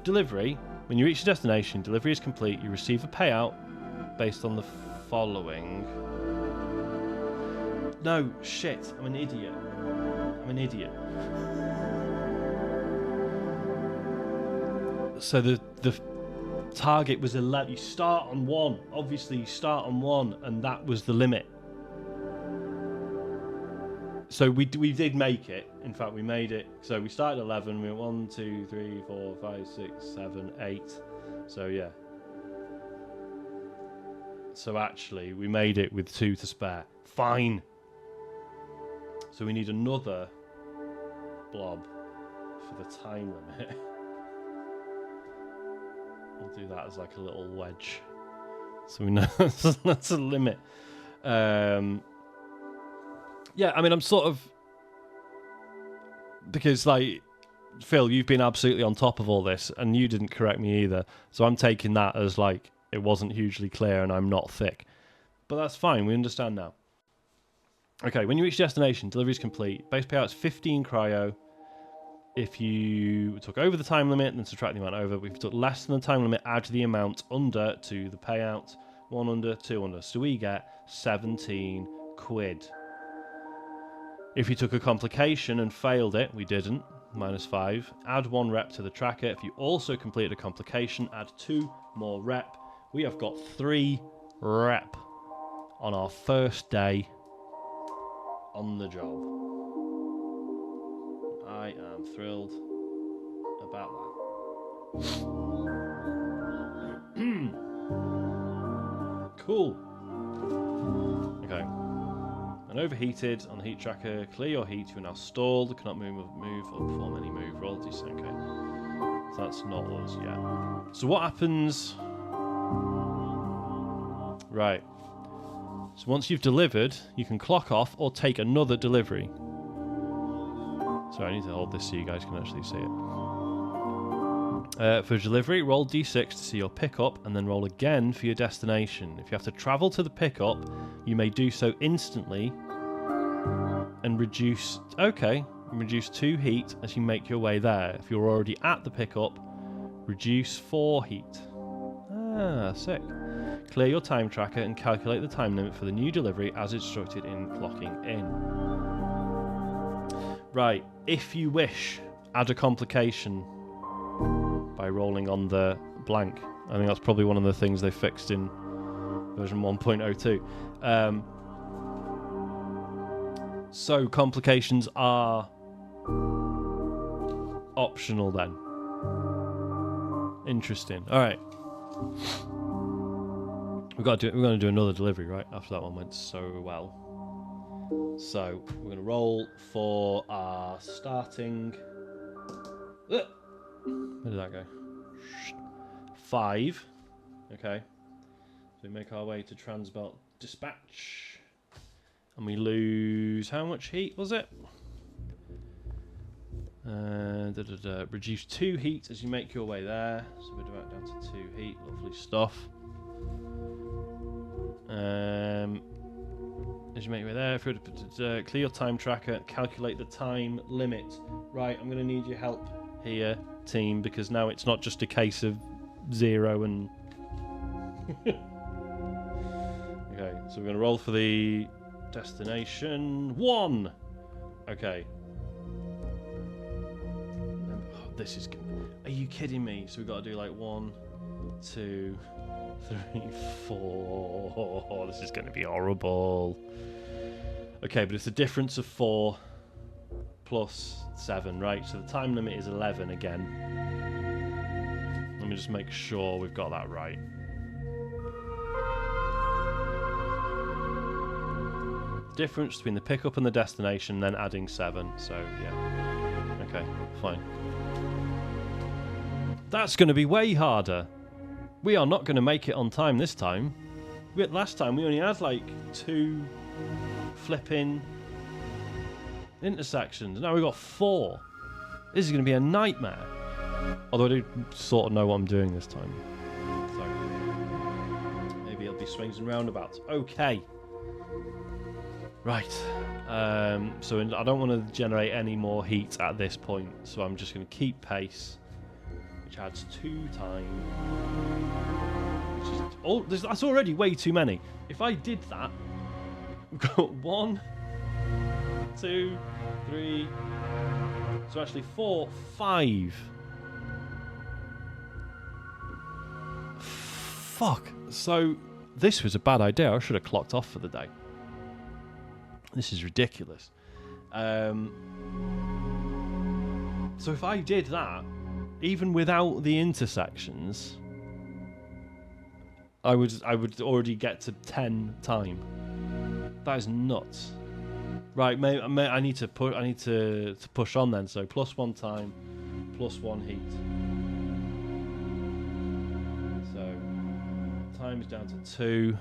delivery? When you reach your destination, delivery is complete. You receive a payout based on the following. No, shit. I'm an idiot. So the target was 11. You start on 1. Obviously, you start on 1, and that was the limit. So we did make it. In fact, we made it. So we started 11. We went 1, 2, 3, 4, 5, 6, 7, 8. So yeah. So actually, we made it with 2 to spare. Fine. So we need another blob for the time limit. We'll do that as like a little wedge, so we know that's a limit. Yeah, I mean, I'm sort of, because like Phil, you've been absolutely on top of all this, and you didn't correct me either. So I'm taking that as like it wasn't hugely clear, and I'm not thick. But that's fine. We understand now. Okay, when you reach destination, delivery is complete. Base payout is 15 cryo. If you took over the time limit, then subtract the amount over. If you took less than the time limit, add the amount under to the payout. 1 under, 2 under. So we get 17 quid. If you took a complication and failed it, we didn't, -5. Add 1 rep to the tracker. If you also completed a complication, add 2 more rep. We have got 3 rep on our first day on the job. I am thrilled about that. Cool. Okay. And overheated on the heat tracker. Clear your heat. You are now stalled. Cannot move or perform any move. Roll DC. Okay. So that's not us yet. So what happens? Right. So once you've delivered, you can clock off or take another delivery. Sorry, I need to hold this so you guys can actually see it. For delivery, roll D6 to see your pickup, and then roll again for your destination. If you have to travel to the pickup, you may do so instantly and reduce 2 heat as you make your way there. If you're already at the pickup, reduce 4 heat. Ah, sick. Clear your time tracker and calculate the time limit for the new delivery as instructed in clocking in. Right, if you wish, add a complication by rolling on the blank. I think that's probably one of the things they fixed in version 1.02. So complications are optional then. Interesting. All right. We're going to do another delivery, right? After that one went so well. So we're going to roll for our starting. Where did that go? 5. Okay. So we make our way to Transbelt Dispatch. And we lose how much heat was it? Reduce 2 heat as you make your way there. So we're down to 2 heat. Lovely stuff. As you make your way there, if you clear your time tracker, calculate the time limit. Right, I'm going to need your help here, team, because now it's not just a case of 0 and... Okay, so we're going to roll for the destination. 1! Okay. Oh, this is... Are you kidding me? So we've got to do like 1, 2, 3, 4. Oh, this is going to be horrible. Okay, but it's a difference of 4 plus 7, right? So the time limit is 11 again. Let me just make sure we've got that right. Difference between the pickup and the destination, then adding 7. So, yeah. Okay, fine. That's going to be way harder. We are not going to make it on time this time. Last time we only had like 2 flipping intersections. Now we've got 4. This is going to be a nightmare. Although I do sort of know what I'm doing this time. So maybe it'll be swings and roundabouts. Okay. Right. So I don't want to generate any more heat at this point. So I'm just going to keep pace. Which adds 2 time. Which is, that's already way too many. If I did that, we've got 1, 2, 3. So actually 4, 5. Fuck. So this was a bad idea. I should have clocked off for the day. This is ridiculous. So if I did that, even without the intersections, I would already get to 10 time. That is nuts. Right, I need to push on then. So +1 time, +1 heat. So time is down to 2.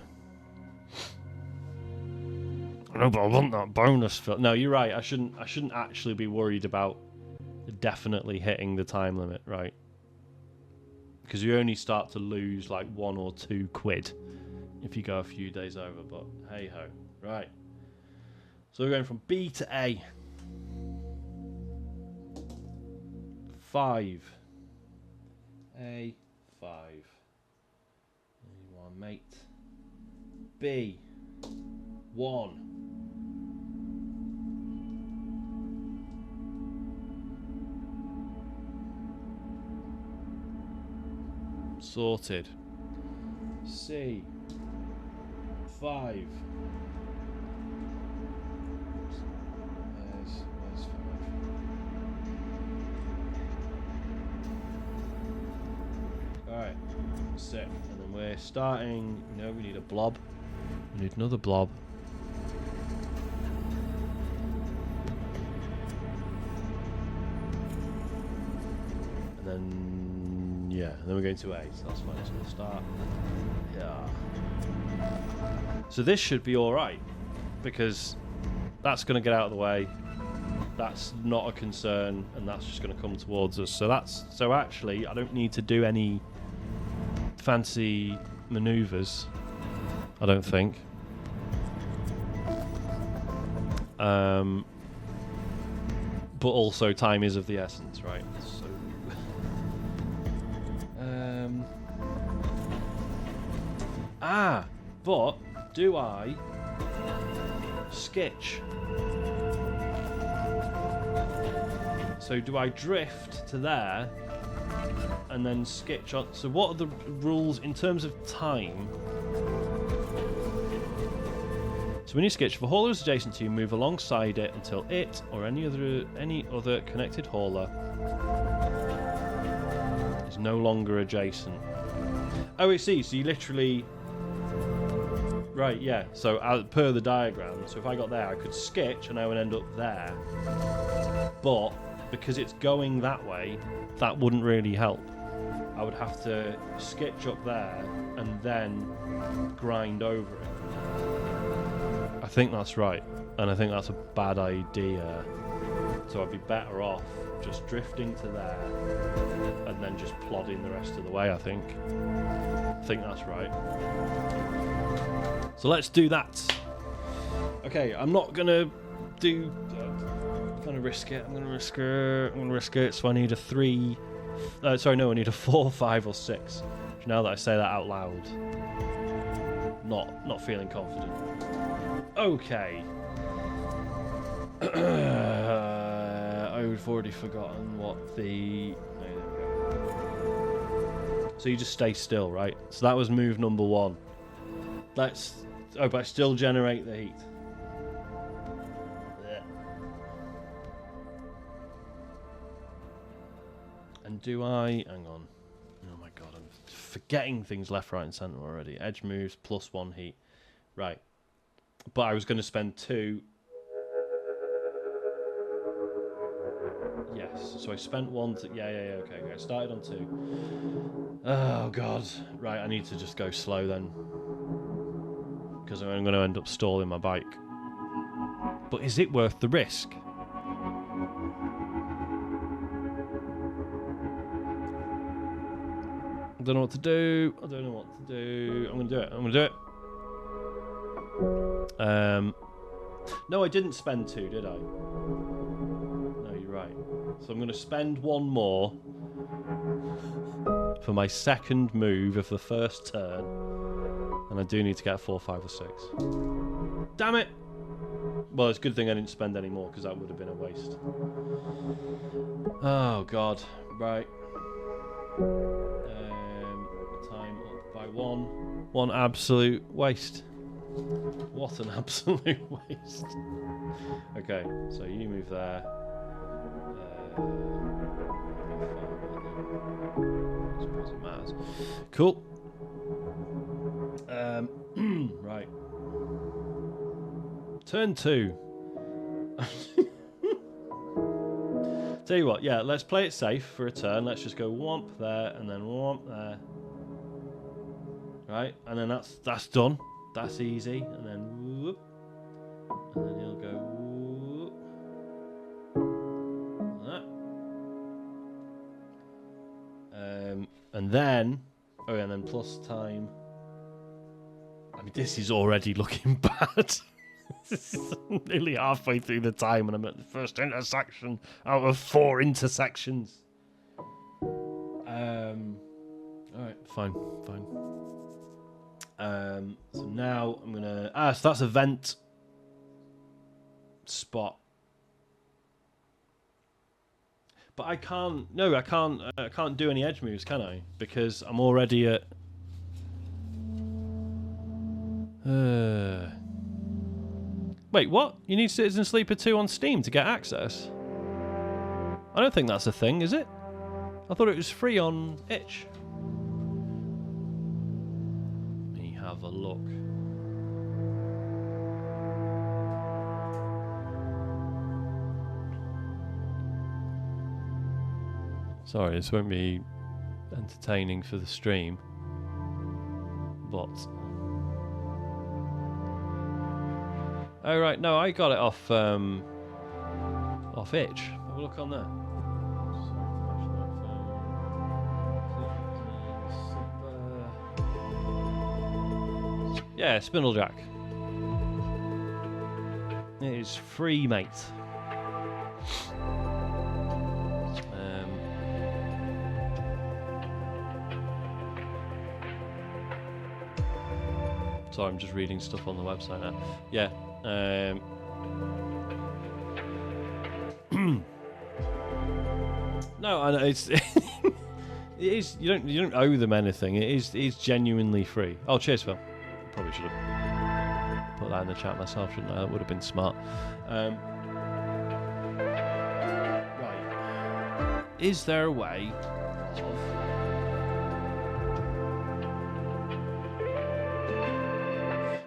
No, but I want that bonus. No, you're right. I shouldn't actually be worried about definitely hitting the time limit, right? Because you only start to lose like 1 or 2 quid if you go a few days over. But hey ho, right. So we're going from B to A. 5. A 5. You are mate. B 1. Sorted. C 5. Where's 5? Alright, sick. And then we're starting. No, we need a blob. We need another blob. And then, yeah, and then we're going to A, so that's fine. So we'll start. Yeah. So this should be alright, because that's going to get out of the way. That's not a concern, and that's just going to come towards us. So actually, I don't need to do any fancy maneuvers, I don't think. But also time is of the essence, right? So but do I skitch? So do I drift to there and then skitch on? So what are the rules in terms of time? So when you skitch, if a hauler is adjacent to you, move alongside it until it or any other connected hauler is no longer adjacent. Oh, I see. So you literally... Right, yeah. So per the diagram, so if I got there, I could skitch and I would end up there. But because it's going that way, that wouldn't really help. I would have to skitch up there and then grind over it. I think that's right, and I think that's a bad idea. So I'd be better off just drifting to there and then just plodding the rest of the way, I think. I think that's right. So let's do that. Okay, I'm not gonna do... I'm gonna risk it. I'm gonna risk it. So I need a 3... I need a 4, 5 or 6. Now that I say that out loud. Not feeling confident. Okay. I've already forgotten what the... Oh, there we go. So you just stay still, right? So that was move number 1. Let's... Oh, but I still generate the heat. Blech. And do I... Hang on. Oh my god, I'm forgetting things left, right and centre already. Edge moves plus 1 heat. Right. But I was going to spend 2. Yes, so I spent 1 to... Yeah, okay. I started on 2. Oh, God. Right, I need to just go slow then. Because I'm going to end up stalling my bike. But is it worth the risk? I don't know what to do. I'm going to do it. No, I didn't spend 2, did I? No, you're right. So I'm going to spend 1 more for my second move of the first turn. And I do need to get a 4, 5 or 6. Damn it! Well, it's a good thing I didn't spend any more, because that would have been a waste. Oh, God. Right. Time up by 1. 1 absolute waste. What an absolute waste. Okay, so you move there. I suppose it matters. Cool. Right. Turn 2. Tell you what, yeah, let's play it safe for a turn. Let's just go whomp there and then whomp there. Right, and then that's done. That's easy. And then whoop. And then he'll go whoop. Like that. And then and then plus time. I mean, this is already looking bad. This is nearly halfway through the time and I'm at the first intersection out of 4 intersections. fine. So now I'm gonna. So that's event spot. But I can't. No, I can't. I can't do any edge moves, can I? Because I'm already at. Wait, what? You need Citizen Sleeper 2 on Steam to get access? I don't think that's a thing, is it? I thought it was free on itch. Let me have a look. Sorry, this won't be entertaining for the stream, but... Oh right, no, I got it off itch. Have a look on there. Yeah, Spindlejack. It is free, mate. Sorry, I'm just reading stuff on the website now. Yeah. No, I know it's it is. You don't owe them anything. It is genuinely free. Oh, cheers, Phil. Probably should have put that in the chat myself, shouldn't I? That would have been smart. Right. Is there a way of...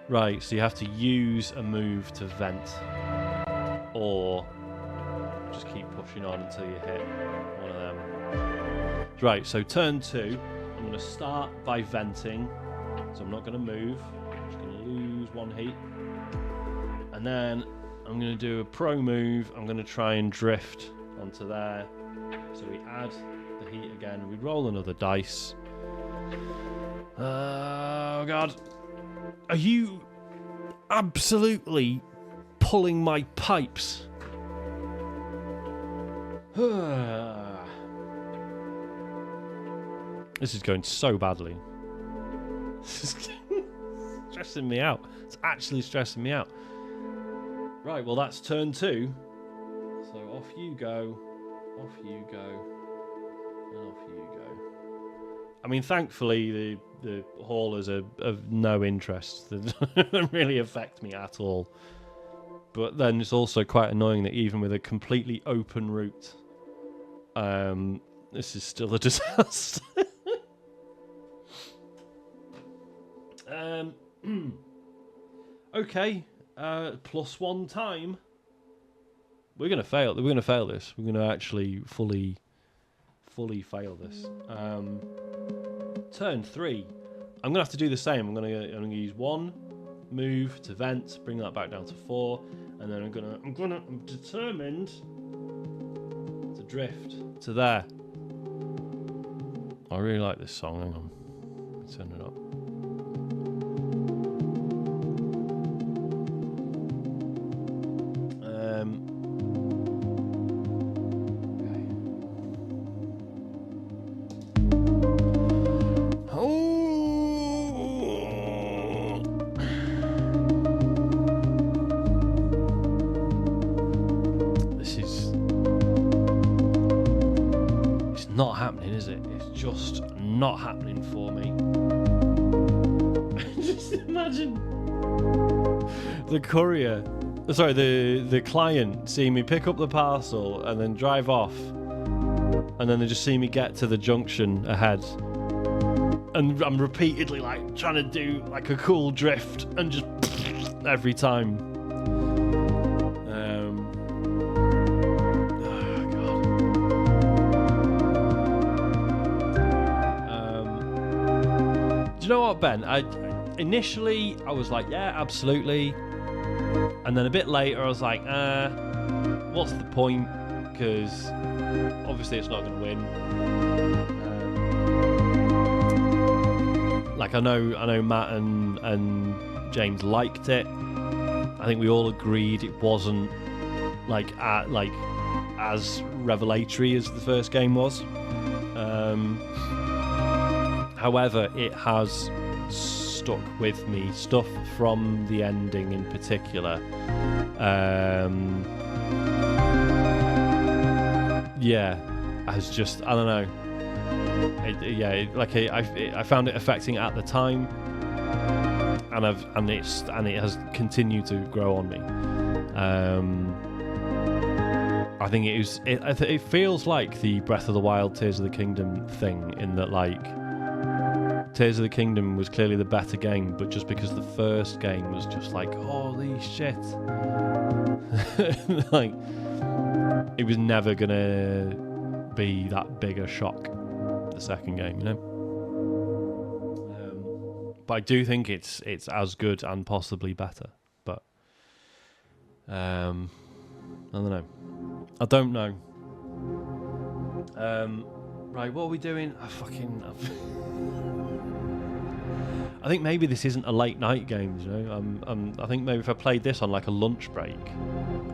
Right, so you have to use a move to vent, or just keep pushing on until you hit one of them. Right, so turn 2, I'm going to start by venting, so I'm not going to move, I'm just going to lose 1 heat, and then I'm going to do a pro move, I'm going to try and drift onto there, so we add the heat again, we roll another dice. Oh god. Are you absolutely pulling my pipes? This is going so badly. This is stressing me out. It's actually stressing me out. Right, well that's turn 2. So off you go, and off you go. I mean, thankfully, the haulers are of no interest. They don't really affect me at all. But then it's also quite annoying that even with a completely open route, this is still a disaster. Okay, +1 time. We're gonna fail. We're gonna fail this. We're gonna actually fully fail this. Turn 3. I'm gonna have to do the same. I'm gonna use 1 move to vent, bring that back down to 4, and then I'm determined to drift to there. I really like this song. Hang on, let me turn it up. Not happening, is it? It's just not happening for me. Just imagine the courier, sorry, the client seeing me pick up the parcel and then drive off, and then they just see me get to the junction ahead, and I'm repeatedly like trying to do like a cool drift and just every time. Do you know what, Ben? Initially I was like, yeah, absolutely, and then a bit later I was like, what's the point? Because obviously it's not going to win. Like I know Matt and James liked it. I think we all agreed it wasn't like as revelatory as the first game was. However, it has stuck with me. Stuff from the ending in particular. Yeah, has just, I don't know. I found it affecting at the time, and it has continued to grow on me. I think it feels like the Breath of the Wild, Tears of the Kingdom thing, in that like Tears of the Kingdom was clearly the better game, but just because the first game was just like, holy shit, like it was never gonna be that big a shock. The second game, you know. But I do think it's as good and possibly better. But I don't know. Right, what are we doing? I think maybe this isn't a late night game, you know. I think maybe if I played this on like a lunch break,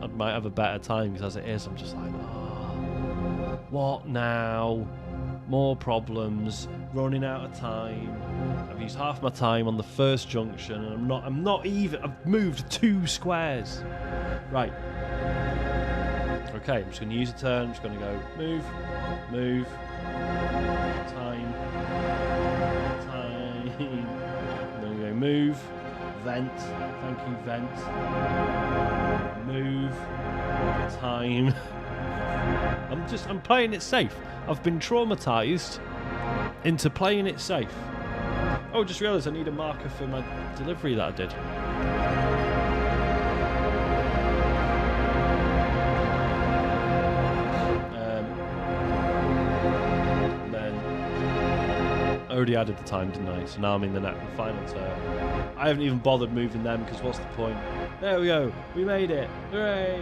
I might have a better time, because as it is, I'm just like, oh, what now? More problems, running out of time. I've used half my time on the first junction, and I'm not even. I've moved 2 squares. Right. Okay, I'm just going to use a turn. I'm just going to go move. Time. I'm going to go move. Vent. Thank you, vent. Move. Time. I'm playing it safe. I've been traumatized into playing it safe. Oh, just realised I need a marker for my delivery that I did. Then I already added the time, didn't I? So now I'm in the final turn. I haven't even bothered moving them, because what's the point? There we go. We made it. Hooray!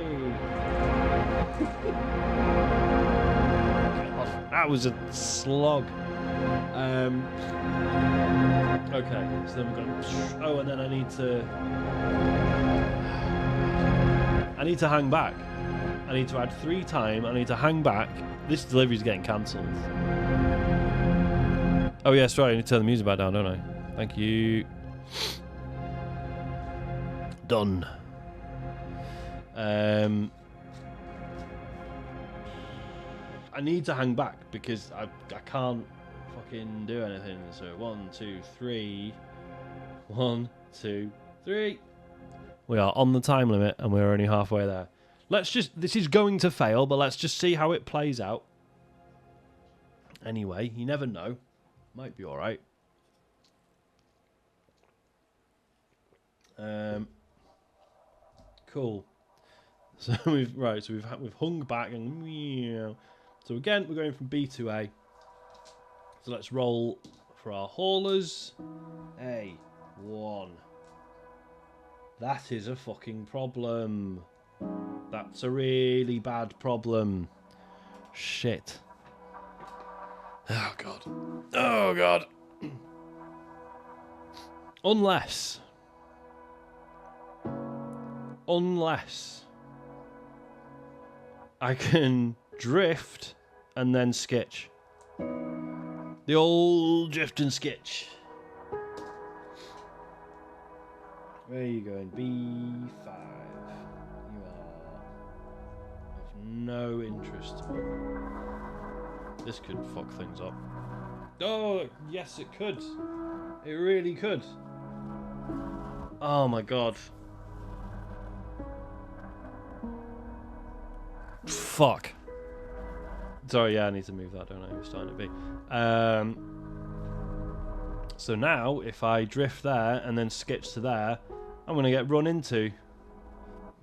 That was a slog. Okay, so then we're going to... Oh, and then I need to hang back. I need to add 3 time. I need to hang back. This delivery's getting cancelled. Oh, yeah, sorry. I need to turn the music back down, don't I? Thank you. Done. I need to hang back because I can't fucking do anything. So 1, 2, 3. 1, 2, 3. We are on the time limit and we're only halfway there. This is going to fail, but let's just see how it plays out. Anyway, you never know. Might be alright. Cool. So we've hung back and meow. So again, we're going from B to A. So let's roll for our haulers. A1. That is a fucking problem. That's a really bad problem. Shit. Oh god. Oh god. Unless I can drift and then sketch. The old drift and sketch. Where are you going? B5. You are of no interest to me. This could fuck things up. Oh, yes it could. It really could. Oh my god. Fuck. Sorry, yeah, I need to move that, don't I? It's starting to be. So now, if I drift there and then sketch to there, I'm going to get run into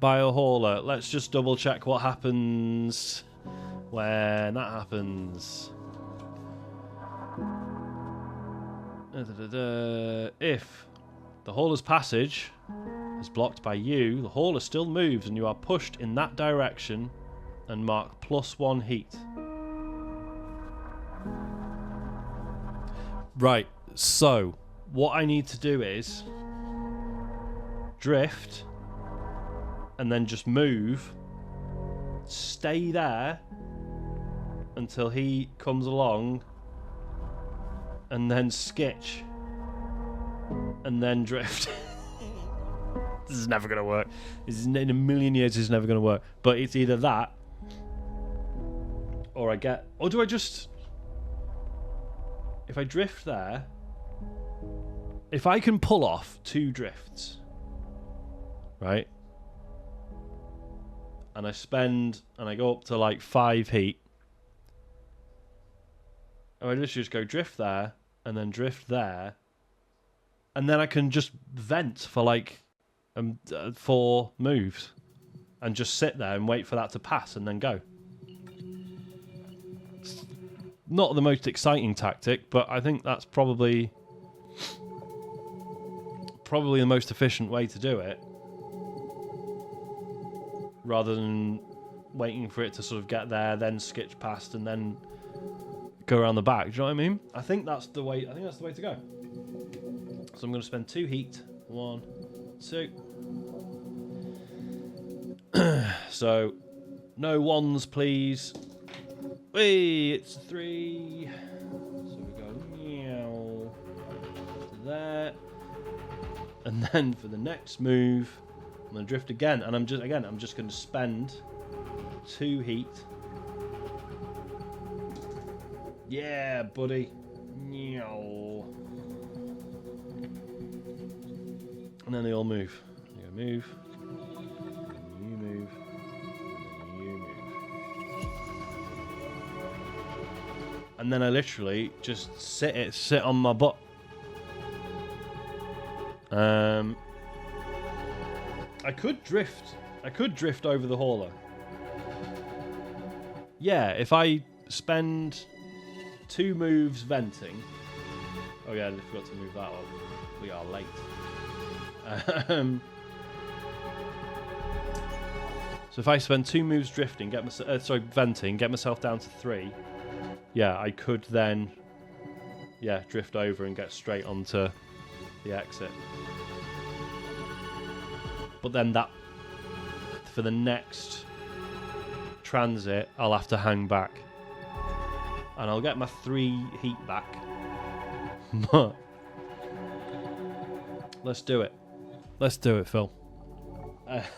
by a hauler. Let's just double check what happens when that happens. If the hauler's passage is blocked by you, the hauler still moves and you are pushed in that direction and mark +1 heat. Right, so what I need to do is drift and then just move, stay there until he comes along and then skitch, and then drift. This is never going to work. In a million years, this is never going to work. But it's either that, or I get... Or do I just... If I drift there... If I can pull off 2 drifts, right? And I spend... And I go up to like 5 heat. And I just go drift there, and then drift there. And then I can just vent for like 4 moves. And just sit there and wait for that to pass and then go. It's not the most exciting tactic, but I think that's probably the most efficient way to do it. Rather than waiting for it to sort of get there, then skitch past, and then go around the back. Do you know what I mean? I think that's the way to go. So I'm going to spend 2 heat. 1, 2. So, no 1s, please. Hey, it's 3. So we go meow to there, and then for the next move, I'm going to drift again, and I'm just going to spend 2 heat. Yeah, buddy. Meow. And then they all move. You move. And you move. And you move. And then I literally just sit on my butt. I could drift over the hauler. Yeah, if I spend 2 moves venting. Oh yeah, I forgot to move that up. We are late. So if I spend 2 moves drifting, venting, get myself down to 3. Yeah, I could then, drift over and get straight onto the exit. But then that, for the next transit, I'll have to hang back. And I'll get my 3 heat back. But let's do it. Let's do it, Phil.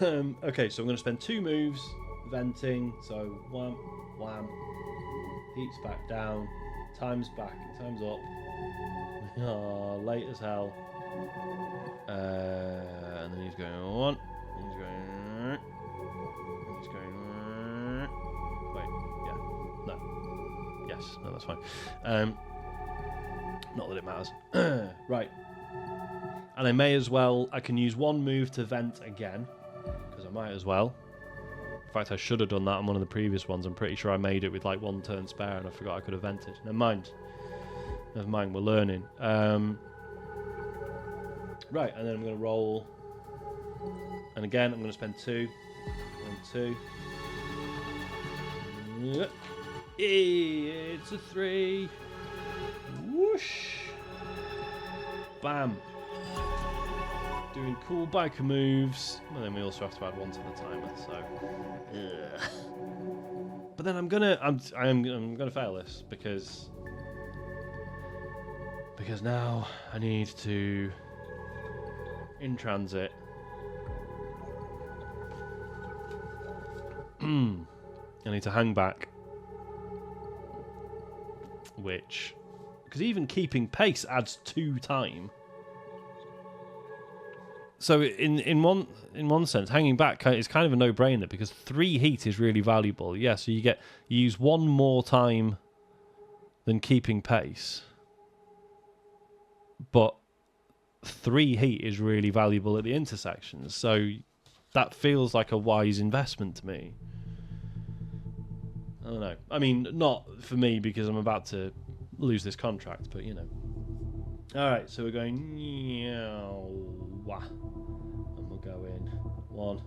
Okay, so I'm going to spend 2 moves venting. So wham, wham. Heat's back down. Time's back. Time's up. Oh, late as hell. And then he's going on. He's going. He's going. Wait. Yeah. No. Yes. No, that's fine. Not that it matters. Right. And I may as well... I can use 1 move to vent again. Because I might as well. In fact, I should have done that on one of the previous ones. I'm pretty sure I made it with like 1 turn spare and I forgot I could have vented. Never mind. We're learning. Right, and then I'm going to roll. And again, I'm going to spend 2. 1, 2. It's a 3. Whoosh. Bam. Doing cool biker moves. And then we also have to add 1 to the timer, so. Ugh. But then I'm gonna fail this because now I need to, in transit, I need to hang back, which, because even keeping pace adds 2 time. So in one sense, hanging back is kind of a no-brainer because 3 heat is really valuable. Yeah, so you use 1 more time than keeping pace, but 3 heat is really valuable at the intersections. So that feels like a wise investment to me. I don't know. I mean, not for me because I'm about to lose this contract, but you know. All right, so we're going. And we'll go in 1,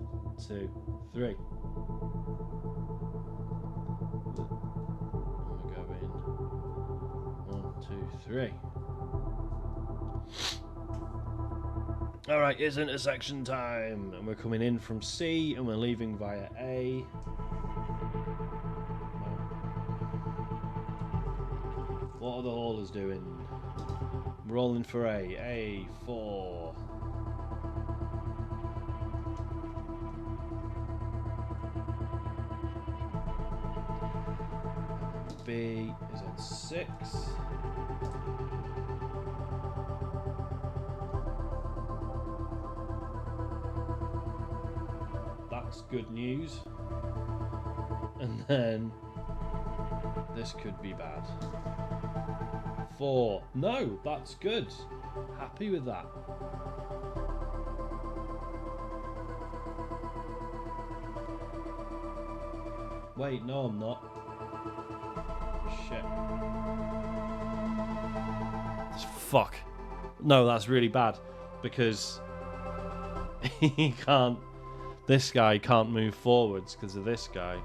2, 3. And we'll go in 1, 2, 3. All right, it's intersection time, and we're coming in from C, and we're leaving via A. What What are the haulers doing? Rolling for A4. B is on 6. That's good news. And then this could be bad. 4. No, that's good. Happy with that. Wait, no, I'm not. Shit. Fuck. No, that's really bad. Because he can't. This guy can't move forwards because of this guy.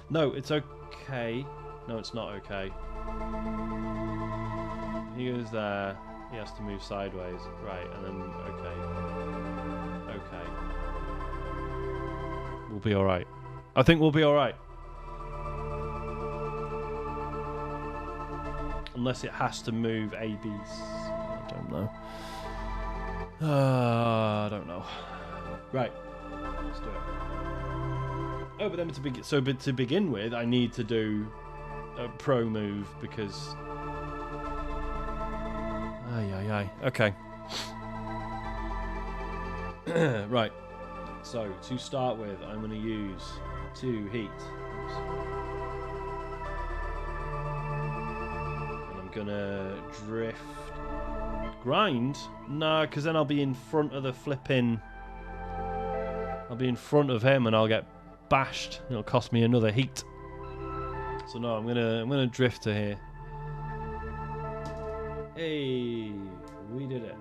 No, it's okay. No, it's not okay. He goes there. He has to move sideways. Right, and then, okay. Okay. We'll be alright. I think we'll be alright. Unless it has to move ABs. I don't know. I don't know. Right. Let's do it. Oh, but then to begin with, I need to do a pro move because... Ay. Okay. Right. So, to start with, I'm going to use 2 heat. And I'm going to drift... Grind? No, because then I'll be in front of the flipping... I'll be in front of him and I'll get bashed. It'll cost me another heat. So no, I'm gonna drift to here. Hey, we did it.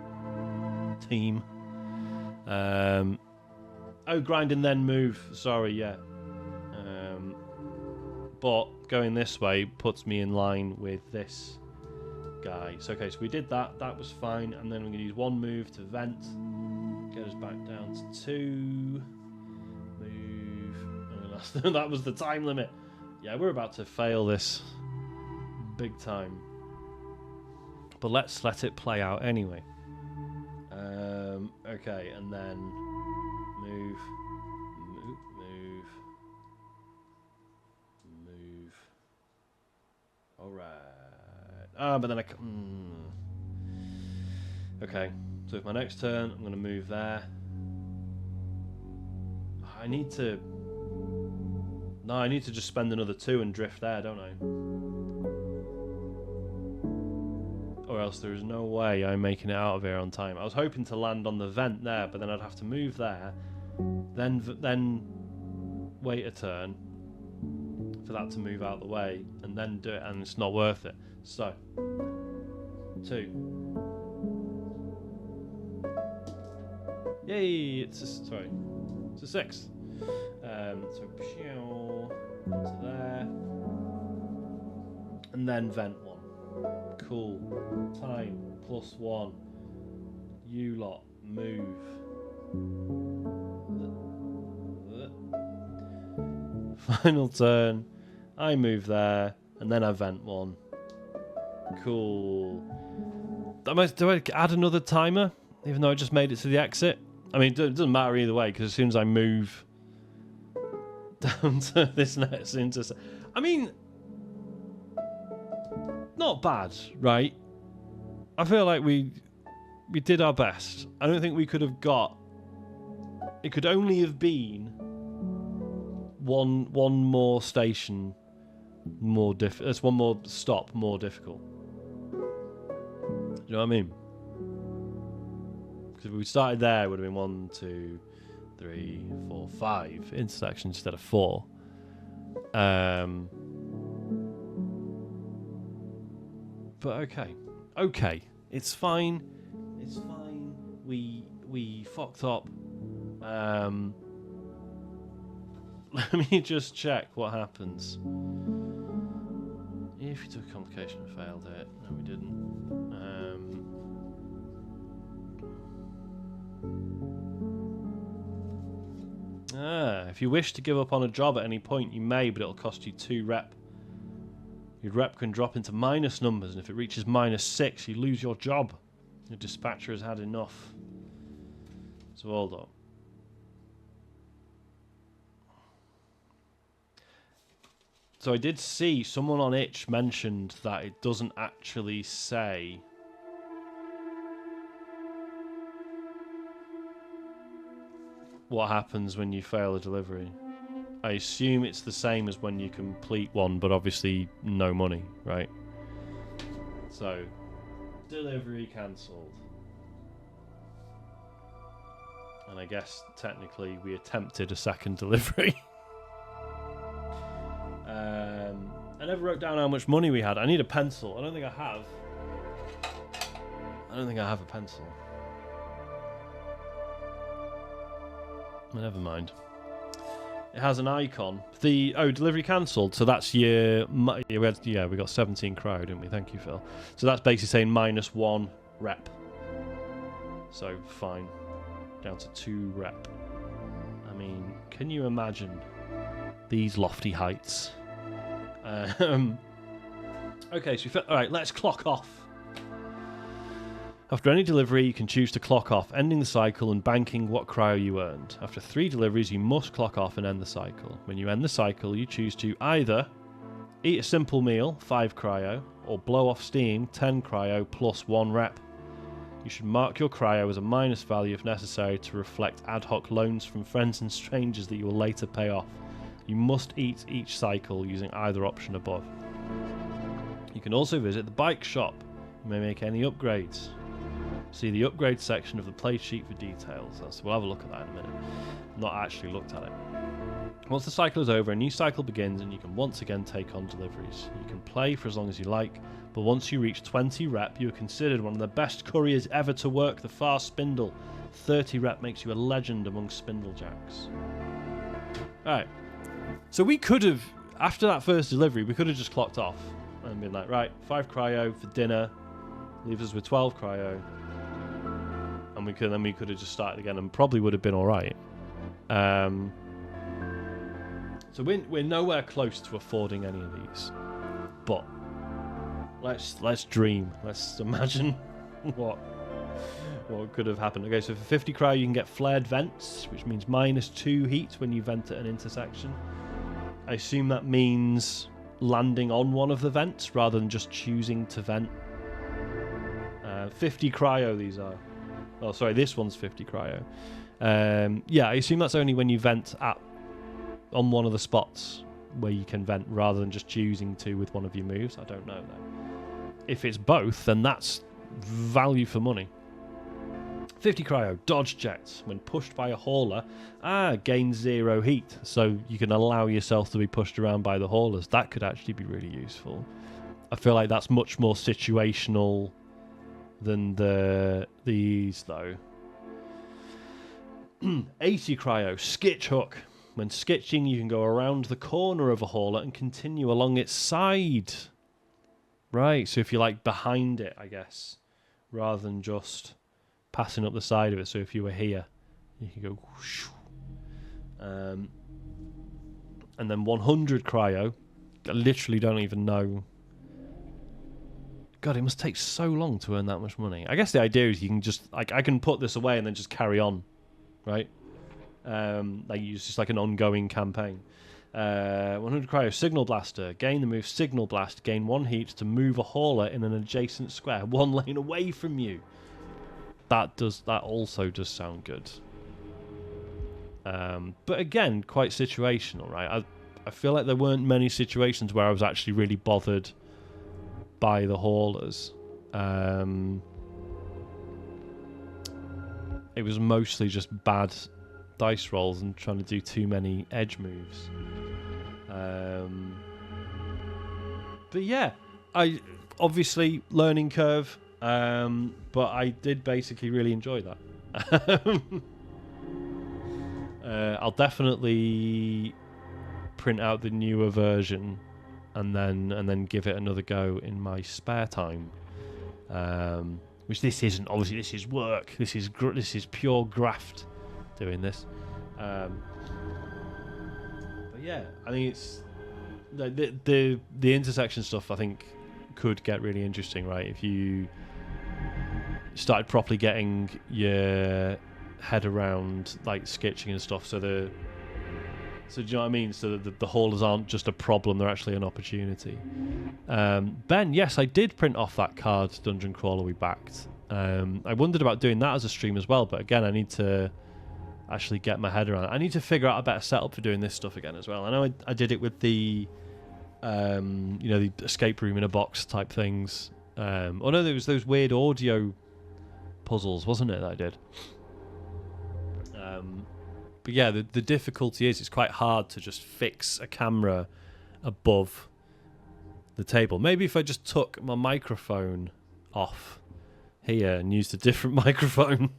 Team. Oh, grind and then move. Sorry, yeah. But going this way puts me in line with this guy. So okay, so we did that. That was fine. And then we're gonna use 1 move to vent. Get us back down to 2. Move. That was the time limit. Yeah, we're about to fail this big time. But let's let it play out anyway. Okay, and then move. Alright. But then I can... Okay, so with my next turn, I'm going to move there. I need to... No, I need to just spend another 2 and drift there, don't I? Or else there is no way I'm making it out of here on time. I was hoping to land on the vent there, but then I'd have to move there, then wait a turn for that to move out the way, and then do it, and it's not worth it. So, 2. Yay! It's a 6. So to there, and then vent 1. Cool. Time +1. You lot move. Final turn. I move there, and then I vent 1. Cool. Do I add another timer, even though I just made it to the exit? I mean, it doesn't matter either way, because as soon as I move down to this next intersection, I mean, not bad, right? I feel like we did our best. I don't think we could have got... It could only have been one more station more difficult. One more stop more difficult. Do you know what I mean? Because if we started there, it would have been 1, 2, 3, 4, 5 intersections instead of 4. But okay, it's fine. It's fine. We fucked up. Let me just check what happens. If you took a complication and failed it, no, we didn't. If you wish to give up on a job at any point, you may, but it'll cost you 2 rep. Your rep can drop into minus numbers, and if it reaches -6, you lose your job. Your dispatcher has had enough. So hold on. So I did see someone on itch mentioned that it doesn't actually say what happens when you fail a delivery. I assume it's the same as when you complete one, but obviously no money, right? So, delivery cancelled. And I guess technically we attempted a second delivery. I never wrote down how much money we had. I need a pencil. I don't think I have. I don't think I have a pencil. Never mind. It has an icon. Delivery cancelled. So that's we got 17 cryo, didn't we? Thank you, Phil. So that's basically saying -1 rep. So fine, down to 2 rep. I mean, can you imagine these lofty heights? Okay, so all right. Let's clock off. After any delivery, you can choose to clock off, ending the cycle and banking what cryo you earned. After 3 deliveries, you must clock off and end the cycle. When you end the cycle, you choose to either eat a simple meal, 5 cryo, or blow off steam, 10 cryo plus 1 rep. You should mark your cryo as a minus value if necessary to reflect ad hoc loans from friends and strangers that you will later pay off. You must eat each cycle using either option above. You can also visit the bike shop. You may make any upgrades. See the upgrade section of the play sheet for details. We'll have a look at that in a minute. Not actually looked at it. Once the cycle is over, a new cycle begins and you can once again take on deliveries. You can play for as long as you like, but once you reach 20 rep, you are considered one of the best couriers ever to work the far spindle. 30 rep makes you a legend among Spindlejacks. Alright. So we could have, after that first delivery, we could have just clocked off and been like, right, 5 cryo for dinner, leaves us with 12 cryo. And we could have just started again and probably would have been all right. So we're nowhere close to affording any of these. But let's dream. Let's imagine what could have happened. Okay, so for 50 cryo you can get flared vents, which means -2 heat when you vent at an intersection. I assume that means landing on one of the vents rather than just choosing to vent. 50 cryo these are. Oh, sorry, this one's 50 cryo. Yeah, I assume that's only when you vent on one of the spots where you can vent rather than just choosing to with one of your moves. I don't know, though. If it's both, then that's value for money. 50 cryo, dodge jets. When pushed by a hauler, gains 0 heat. So you can allow yourself to be pushed around by the haulers. That could actually be really useful. I feel like that's much more situational than these though. 80 cryo, skitch hook. When skitching, you can go around the corner of a hauler and continue along its side. Right, so if you're like behind it, I guess, rather than just passing up the side of it. So if you were here, you can go whoosh. And then 100 cryo. I literally don't even know. God, it must take so long to earn that much money. I guess the idea is you can just, like, I can put this away and then just carry on, right? Like, it's just like an ongoing campaign. 100 cryo, signal blaster. Gain the move signal blast. Gain 1 heat to move a hauler in an adjacent square, 1 lane away from you. That also does sound good. But again, quite situational, right? I feel like there weren't many situations where I was actually really bothered by the haulers. It was mostly just bad dice rolls and trying to do too many edge moves. But yeah, I obviously learning curve, but I did basically really enjoy that. I'll definitely print out the newer version and then give it another go in my spare time. Which this isn't. Obviously, this is work. This is pure graft doing this. But yeah, I mean, it's the intersection stuff I think could get really interesting, right? If you started properly getting your head around like sketching and stuff, so do you know what I mean? So the haulers aren't just a problem; they're actually an opportunity. Ben, yes, I did print off that card dungeon crawler we backed. I wondered about doing that as a stream as well, but again, I need to actually get my head around it. I need to figure out a better setup for doing this stuff again as well. I know I did it with the, the escape room in a box type things. Oh no, there was those weird audio puzzles, wasn't it, that I did? But yeah, the difficulty is it's quite hard to just fix a camera above the table. Maybe if I just took my microphone off here and used a different microphone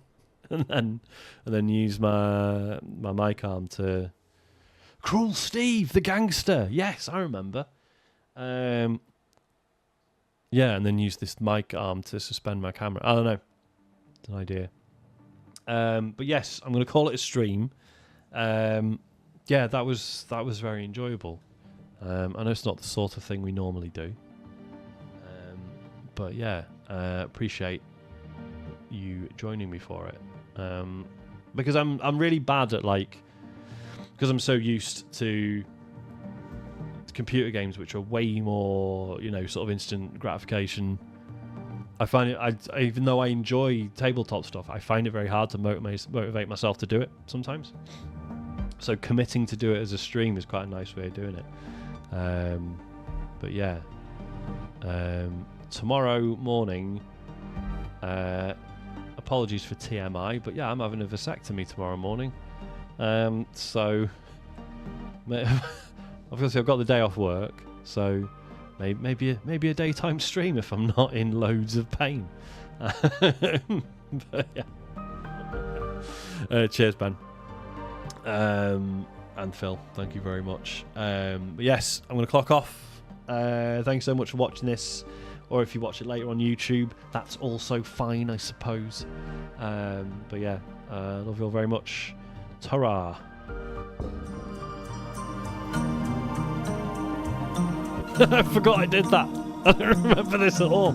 and then use my mic arm to... Cruel Steve, the gangster! Yes, I remember. Yeah, and then use this mic arm to suspend my camera. I don't know. It's an idea. But yes, I'm going to call it a stream. Yeah, that was very enjoyable. I know it's not the sort of thing we normally do. But yeah, appreciate you joining me for it. Because I'm really bad at because I'm so used to computer games which are way more, sort of instant gratification. I find it, even though I enjoy tabletop stuff, I find it very hard to motivate myself to do it sometimes. So committing to do it as a stream is quite a nice way of doing it. But yeah, tomorrow morning, apologies for TMI, but yeah, I'm having a vasectomy tomorrow morning. So obviously I've got the day off work, so maybe a daytime stream if I'm not in loads of pain. But yeah. Cheers, Ben. And Phil, thank you very much. But yes, I'm going to clock off. Thanks so much for watching this. Or if you watch it later on YouTube, that's also fine, I suppose. But yeah, love you all very much. Ta-ra. I forgot I did that. I don't remember this at all.